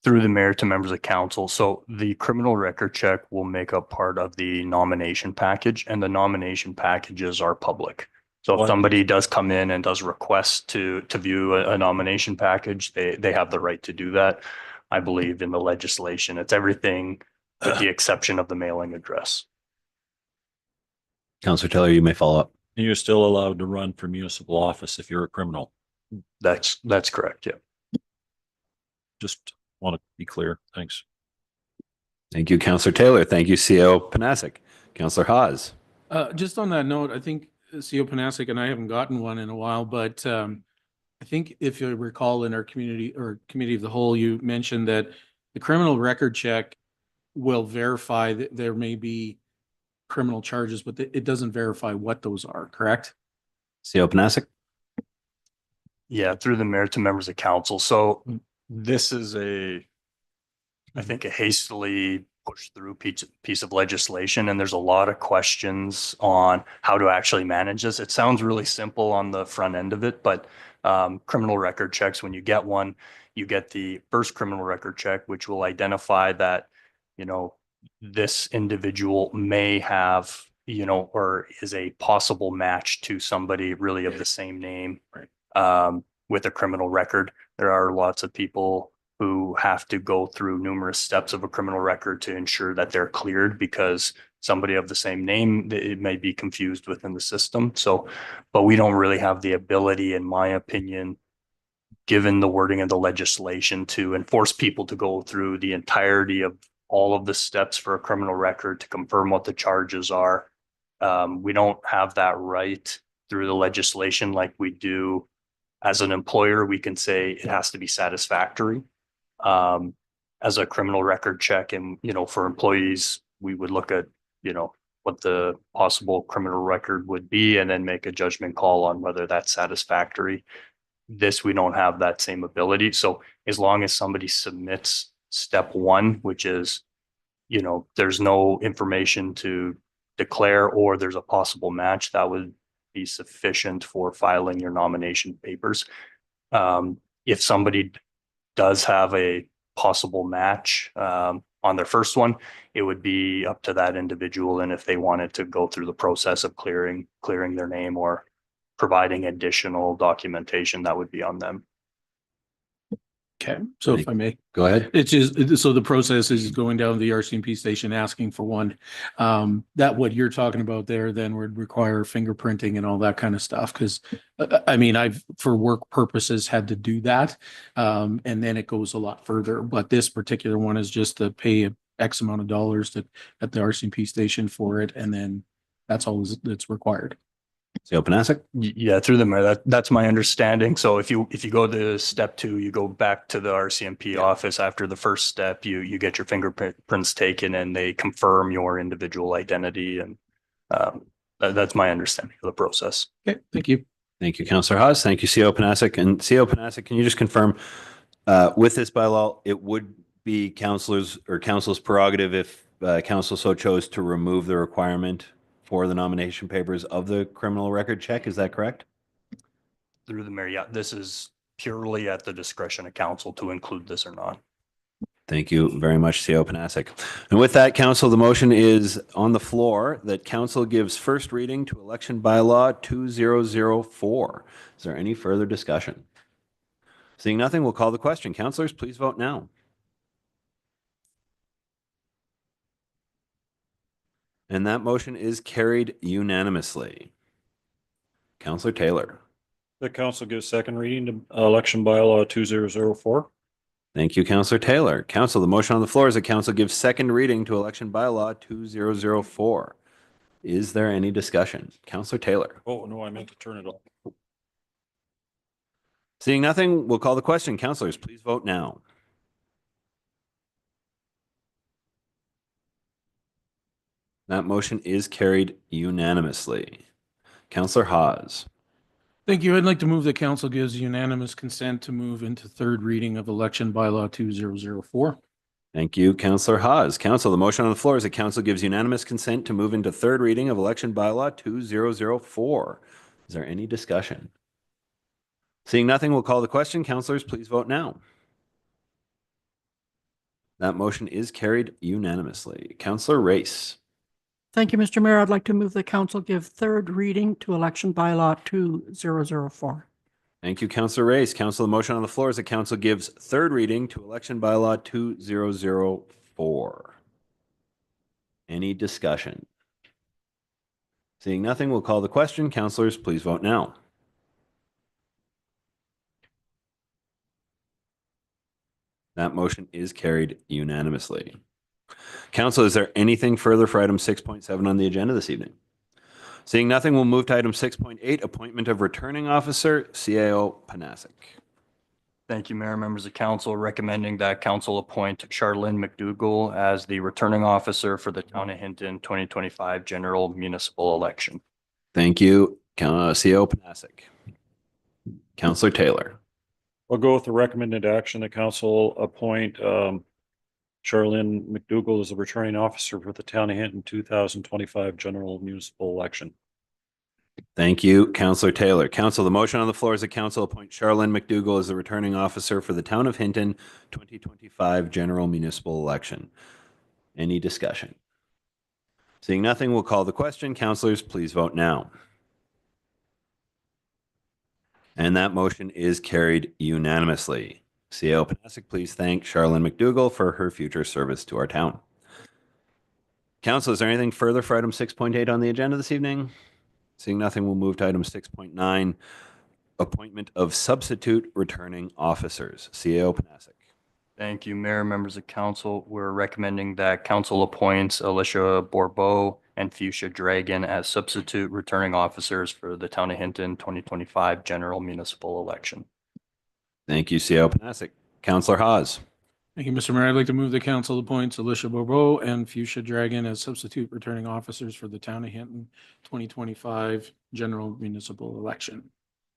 mayor to members of council. So the criminal record check will make up part of the nomination package, and the nomination packages are public. So if somebody does come in and does request to view a nomination package, they have the right to do that. I believe in the legislation, it's everything with the exception of the mailing address. Counselor Taylor, you may follow up. And you're still allowed to run for municipal office if you're a criminal. That's correct. Yeah. Just want to be clear. Thanks. Thank you, Counselor Taylor. Thank you, CEO Panasic. Counselor Haas. Just on that note, I think CEO Panasic and I haven't gotten one in a while, but I think if you recall in our community or committee of the whole, you mentioned that the criminal record check will verify that there may be criminal charges, but it doesn't verify what those are, correct? CEO Panasic. Yeah, through the mayor to members of council. So this is I think a hastily pushed through piece of legislation, and there's a lot of questions on how to actually manage this. It sounds really simple on the front end of it, but criminal record checks, when you get one, you get the first criminal record check, which will identify that, this individual may have, or is a possible match to somebody really of the same name. Right. with a criminal record. There are lots of people who have to go through numerous steps of a criminal record to ensure that they're cleared because somebody of the same name, it may be confused within the system. So, but we don't really have the ability, in my opinion, given the wording of the legislation, to enforce people to go through the entirety of all of the steps for a criminal record to confirm what the charges are. We don't have that right through the legislation like we do as an employer. We can say it has to be satisfactory as a criminal record check. And, for employees, we would look at, what the possible criminal record would be and then make a judgment call on whether that's satisfactory. This, we don't have that same ability. So as long as somebody submits step one, which is, there's no information to declare or there's a possible match, that would be sufficient for filing your nomination papers. If somebody does have a possible match on their first one, it would be up to that individual. And if they wanted to go through the process of clearing their name or providing additional documentation, that would be on them. Okay, so if I may. Go ahead. It's just, so the process is going down to the RCMP station, asking for one. That what you're talking about there then would require fingerprinting and all that kind of stuff. Cause I mean, I've, for work purposes, had to do that. And then it goes a lot further, but this particular one is just to pay X amount of dollars at the RCMP station for it. And then that's all that's required. CEO Panasic? Yeah, through the mayor, that's my understanding. So if you go to step two, you go back to the RCMP office after the first step, you get your fingerprints taken and they confirm your individual identity. And that's my understanding of the process. Okay, thank you. Thank you, Councillor Haas. Thank you, CEO Panasic. And CEO Panasic, can you just confirm with this bylaw, it would be councilors or council's prerogative if council so chose to remove the requirement for the nomination papers of the criminal record check. Is that correct? Through the mayor, yeah, this is purely at the discretion of council to include this or not. Thank you very much, CEO Panasic. And with that, council, the motion is on the floor that council gives first reading to election bylaw 2004. Is there any further discussion? Seeing nothing, we'll call the question. Councilors, please vote now. And that motion is carried unanimously. Councillor Taylor. The council gives second reading to election bylaw 2004. Thank you, Councillor Taylor. Council, the motion on the floor is that council gives second reading to election bylaw 2004. Is there any discussion? Councillor Taylor. Oh, no, I meant to turn it off. Seeing nothing, we'll call the question. Councilors, please vote now. That motion is carried unanimously. Councillor Haas. Thank you. I'd like to move that council gives unanimous consent to move into third reading of election bylaw 2004. Thank you, Councillor Haas. Council, the motion on the floor is that council gives unanimous consent to move into third reading of election bylaw 2004. Is there any discussion? Seeing nothing, we'll call the question. Councilors, please vote now. That motion is carried unanimously. Councillor Race. Thank you, Mr. Mayor. I'd like to move the council give third reading to election bylaw 2004. Thank you, Councillor Race. Council, the motion on the floor is that council gives third reading to election bylaw 2004. Any discussion? Seeing nothing, we'll call the question. Councilors, please vote now. That motion is carried unanimously. Council, is there anything further for item 6.7 on the agenda this evening? Seeing nothing, we'll move to item 6.8, appointment of returning officer, CAO Panasic. Thank you, Mayor, members of council, recommending that council appoint Charlene McDougall as the returning officer for the Town of Hinton 2025 general municipal election. Thank you, CAO Panasic. Councillor Taylor. I'll go with the recommended action. The council appoint Charlene McDougall as the returning officer for the Town of Hinton 2025 general municipal election. Thank you, Councillor Taylor. Council, the motion on the floor is that council appoint Charlene McDougall as the returning officer for the Town of Hinton 2025 general municipal election. Any discussion? Seeing nothing, we'll call the question. Councilors, please vote now. And that motion is carried unanimously. CAO Panasik, please thank Charlene McDougall for her future service to our town. Council, is there anything further for item 6.8 on the agenda this evening? Seeing nothing, we'll move to item 6.9, appointment of substitute returning officers. CAO Panasik. Thank you, Mayor, members of council. We're recommending that council appoints Alicia Borbeau and Fuchsia Dragon as substitute returning officers for the Town of Hinton 2025 general municipal election. Thank you, CAO Panasik. Councillor Hawes. Thank you, Mr. Mayor. I'd like to move the council appoints Alicia Bourbeau and Fuchsia Dragon as substitute returning officers for the Town of Hinton 2025 general municipal election.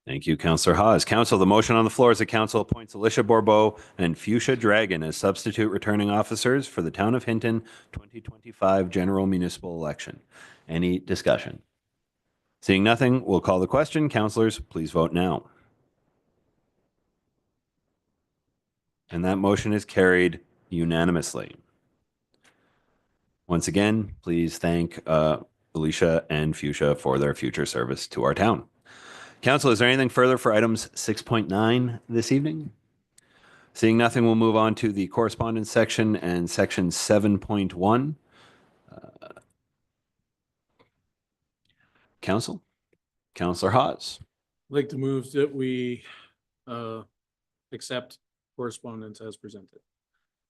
Thank you, Councillor Hawes. Council, the motion on the floor is the council appoints Alicia Bourbeau and Fuchsia Dragon as substitute returning officers for the Town of Hinton 2025 general municipal election. Any discussion? Seeing nothing, we'll call the question. Councillors, please vote now. And that motion is carried unanimously. Once again, please thank Alicia and Fuchsia for their future service to our town. Council, is there anything further for items 6.9 this evening? Seeing nothing, we'll move on to the correspondence section and section 7.1. Council, Councillor Hawes. I'd like to move that we accept correspondence as presented.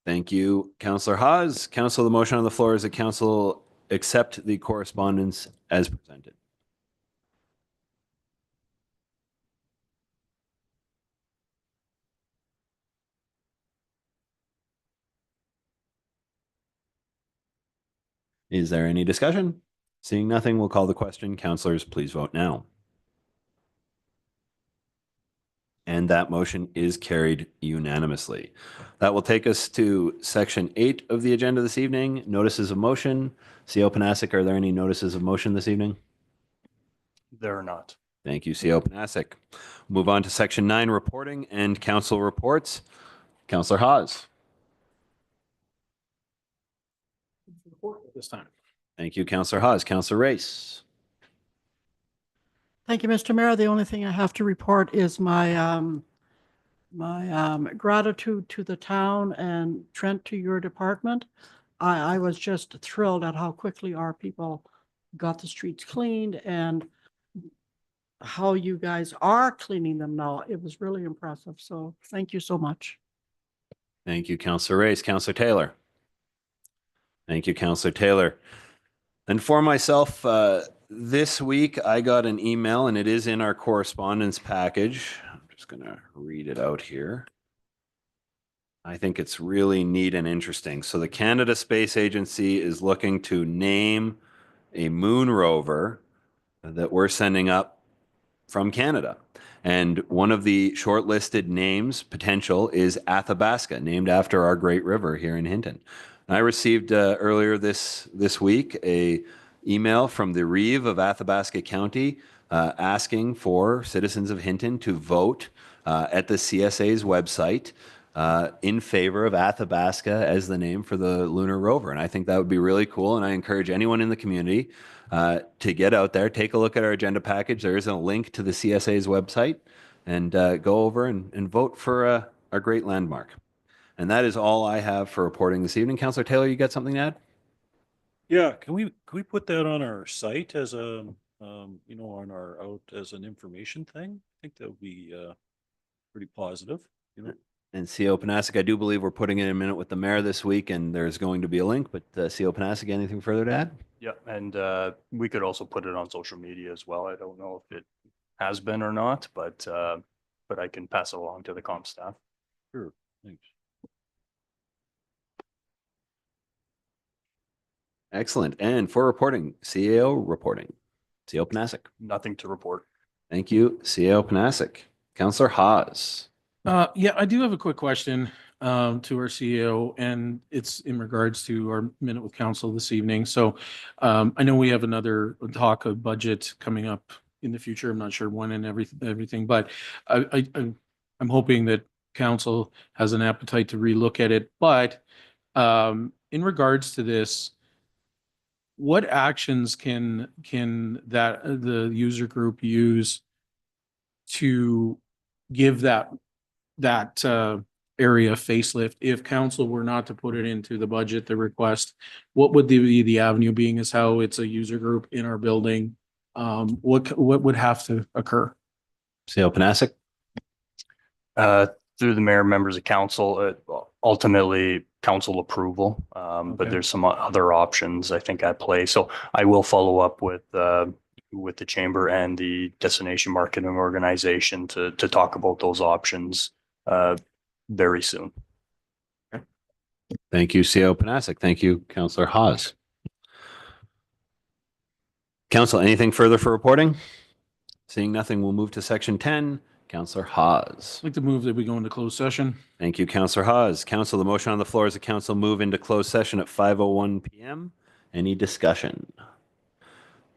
Thank you, Councillor Hawes. Council, the motion on the floor is that council accept the correspondence as presented. Is there any discussion? Seeing nothing, we'll call the question. Councillors, please vote now. And that motion is carried unanimously. That will take us to section 8 of the agenda this evening, notices of motion. CAO Panasik, are there any notices of motion this evening? There are not. Thank you, CAO Panasik. Move on to section 9, reporting and council reports. Councillor Hawes. Report at this time. Thank you, Councillor Hawes. Councillor Race. Thank you, Mr. Mayor. The only thing I have to report is my gratitude to the town and Trent, to your department. I was just thrilled at how quickly our people got the streets cleaned and how you guys are cleaning them now. It was really impressive. So thank you so much. Thank you, Councillor Race. Councillor Taylor. Thank you, Councillor Taylor. And for myself, this week I got an email, and it is in our correspondence package. I'm just going to read it out here. I think it's really neat and interesting. So the Canada Space Agency is looking to name a moon rover that we're sending up from Canada. And one of the shortlisted names potential is Athabasca, named after our great river here in Hinton. I received earlier this week a email from the Reeve of Athabasca County asking for citizens of Hinton to vote at the CSA's website in favor of Athabasca as the name for the lunar rover. And I think that would be really cool. And I encourage anyone in the community to get out there, take a look at our agenda package. There is a link to the CSA's website, and go over and vote for our great landmark. And that is all I have for reporting this evening. Councillor Taylor, you got something to add? Yeah, can we put that on our site as a, on our out as an information thing? I think that would be pretty positive, And CAO Panasik, I do believe we're putting in a minute with the mayor this week, and there's going to be a link, but CAO Panasik, anything further to add? Yeah, and we could also put it on social media as well. I don't know if it has been or not, but I can pass it along to the comp staff. Sure, thanks. Excellent. And for reporting, CAO reporting. CAO Panasik. Nothing to report. Thank you, CAO Panasik. Councillor Hawes. Yeah, I do have a quick question to our CEO, and it's in regards to our minute with council this evening. So I know we have another talk of budget coming up in the future. I'm not sure when and everything, but I'm hoping that council has an appetite to relook at it. But in regards to this, what actions can the user group use to give that area facelift. If council were not to put it into the budget, the request, what would the avenue being is how it's a user group in our building? What would have to occur? CEO Panasic? Through the mayor, members of council, ultimately council approval. But Okay. there's some other options I think at play. So I will follow up with the chamber and the destination marketing organization to talk about those options very soon. Thank you, CEO Panasic. Thank you, Councillor Hawes. Council, anything further for reporting? Seeing nothing, we'll move to section 10. Councillor Hawes. I'd like to move that we go into closed session. Thank you, Councillor Hawes. Council, the motion on the floor is the council move into closed session at 5:01 PM. Any discussion?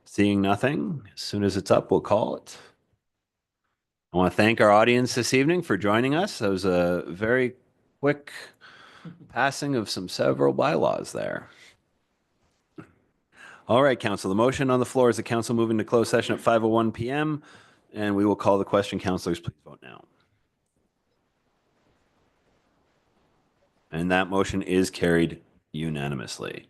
Seeing nothing, as soon as it's up, we'll call it. I want to thank our audience this evening for joining us. That was a very quick passing of several bylaws there. All right, council, the motion on the floor is the council moving to closed session at 5:01 PM, and we will call the question. Councilors, please vote now. And that motion is carried unanimously.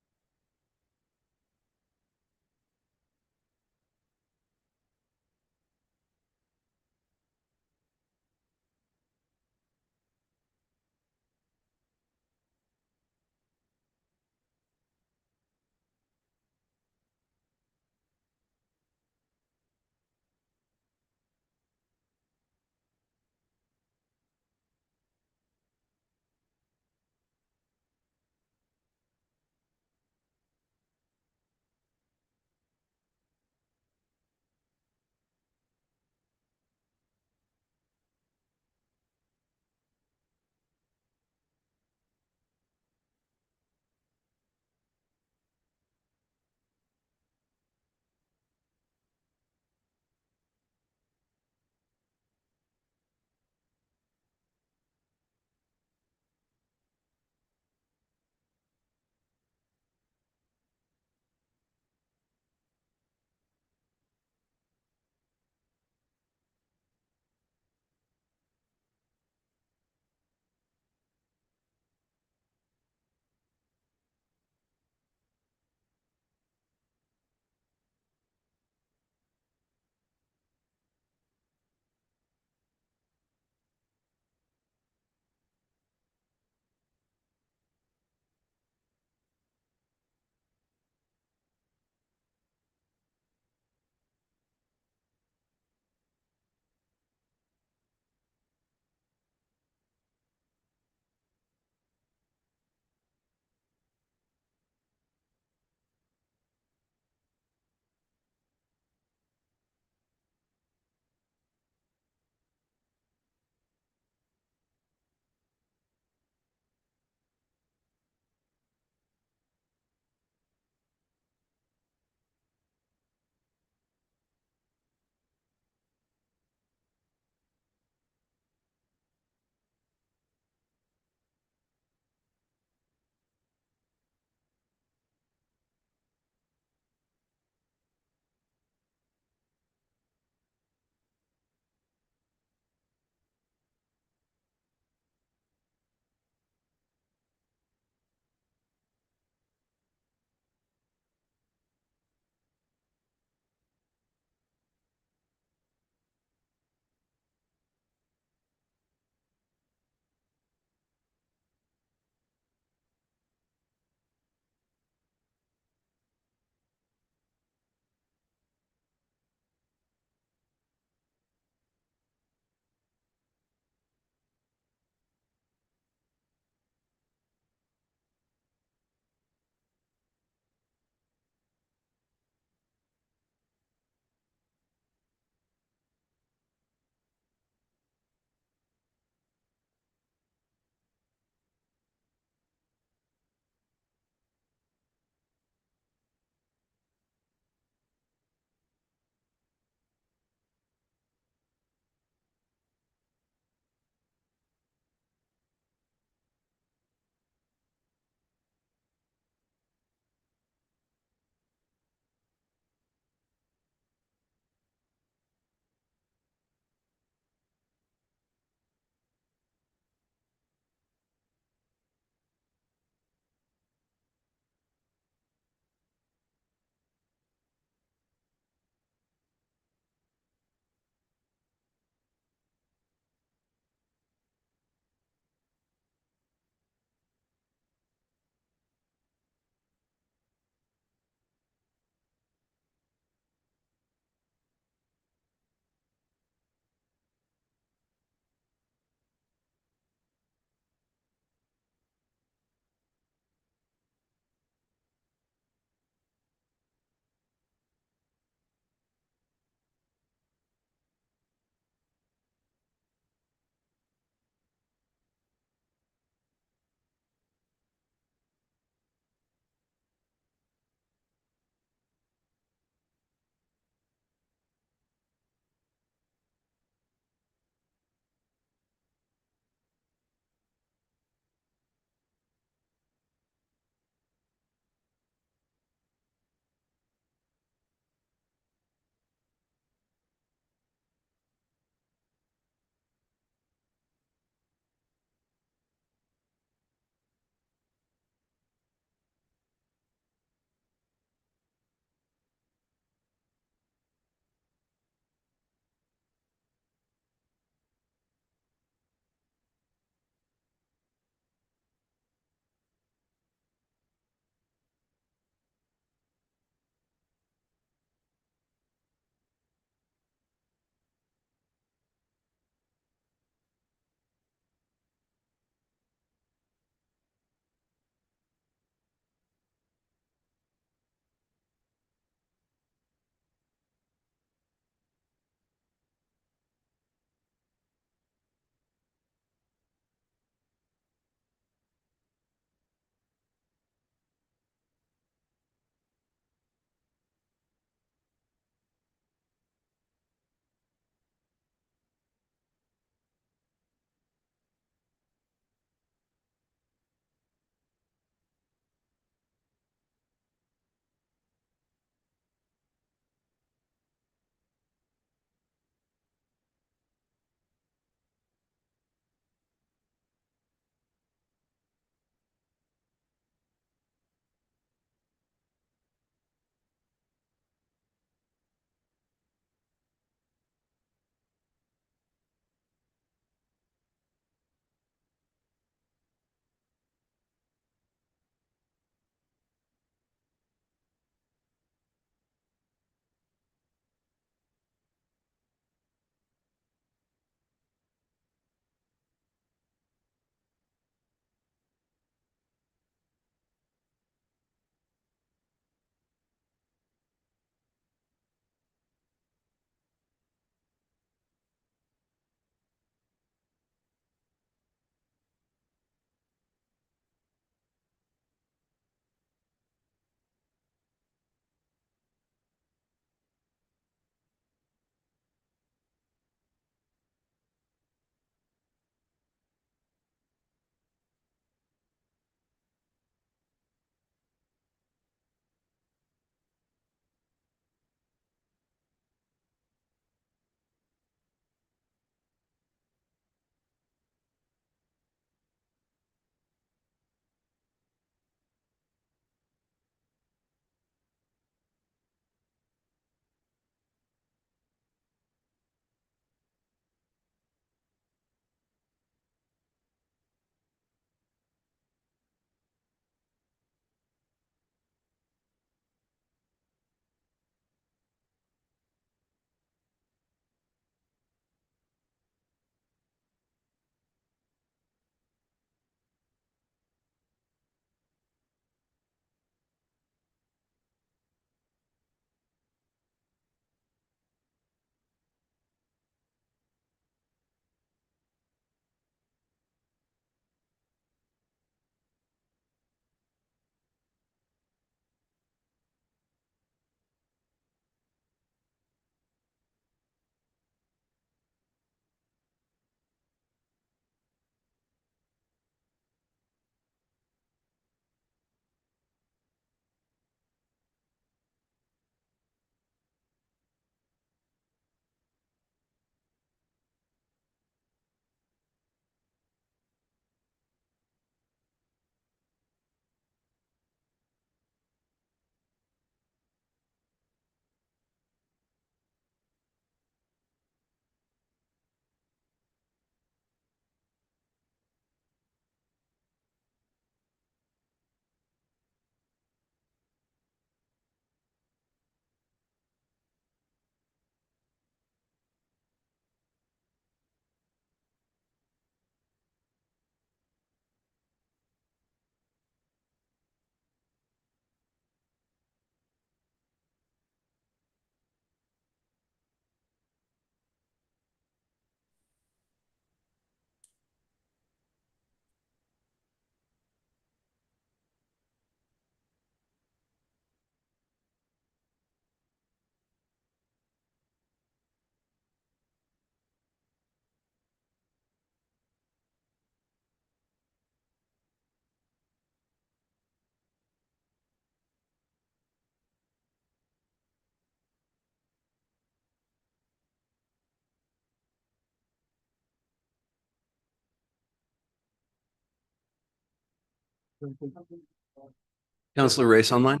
Councillor Race online?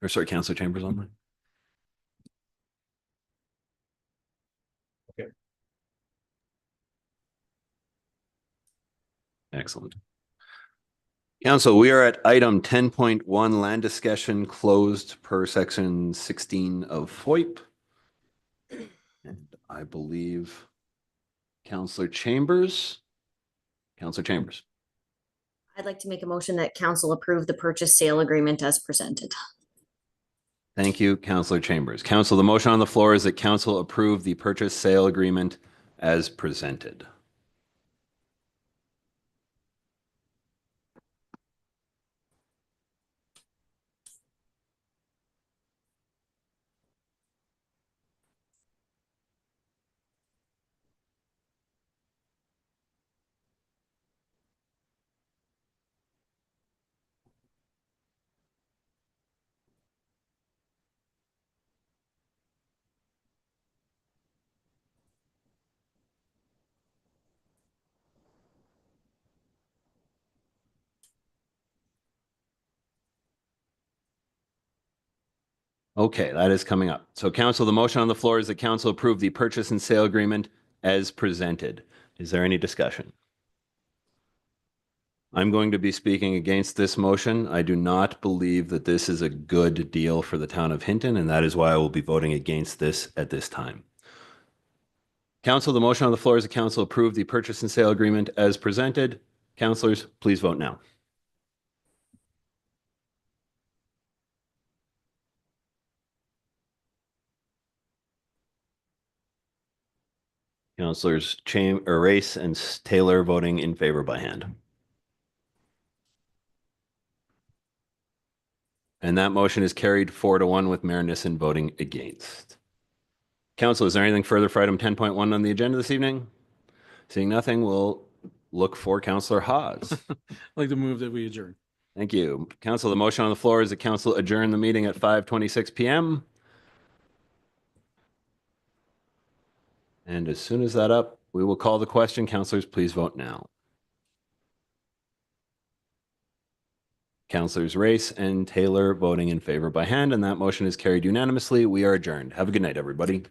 Or sorry, Councillor Chambers online? Okay. Excellent. Council, we are at item 10.1, land discussion closed per section 16 of FOIP. And I believe Councillor Chambers. Councillor Chambers. I'd like to make a motion that council approve the purchase sale agreement as presented. Thank you, Councillor Chambers. Council, the motion on the floor is that council approve the purchase sale agreement as presented. Okay, that is coming up. So council, the motion on the floor is that council approve the purchase and sale agreement as presented. Is there any discussion? I'm going to be speaking against this motion. I do not believe that this is a good deal for the town of Hinton, and that is why I will be voting against this at this time. Council, the motion on the floor is that council approve the purchase and sale agreement as presented. Councillors, please vote now. Councillors Race and Taylor voting in favor by hand. And that motion is carried 4-1 with Mayor Nissen voting against. Council, is there anything further for item 10.1 on the agenda this evening? Seeing nothing, we'll look for Councillor Hawes. I'd like to move that we adjourn. Thank you. Council, the motion on the floor is that council adjourn the meeting at 5:26 p.m. And as soon as that up, we will call the question. Councillors, please vote now. Councillors Race and Taylor voting in favor by hand, and that motion is carried unanimously. We are adjourned. Have a good night, everybody.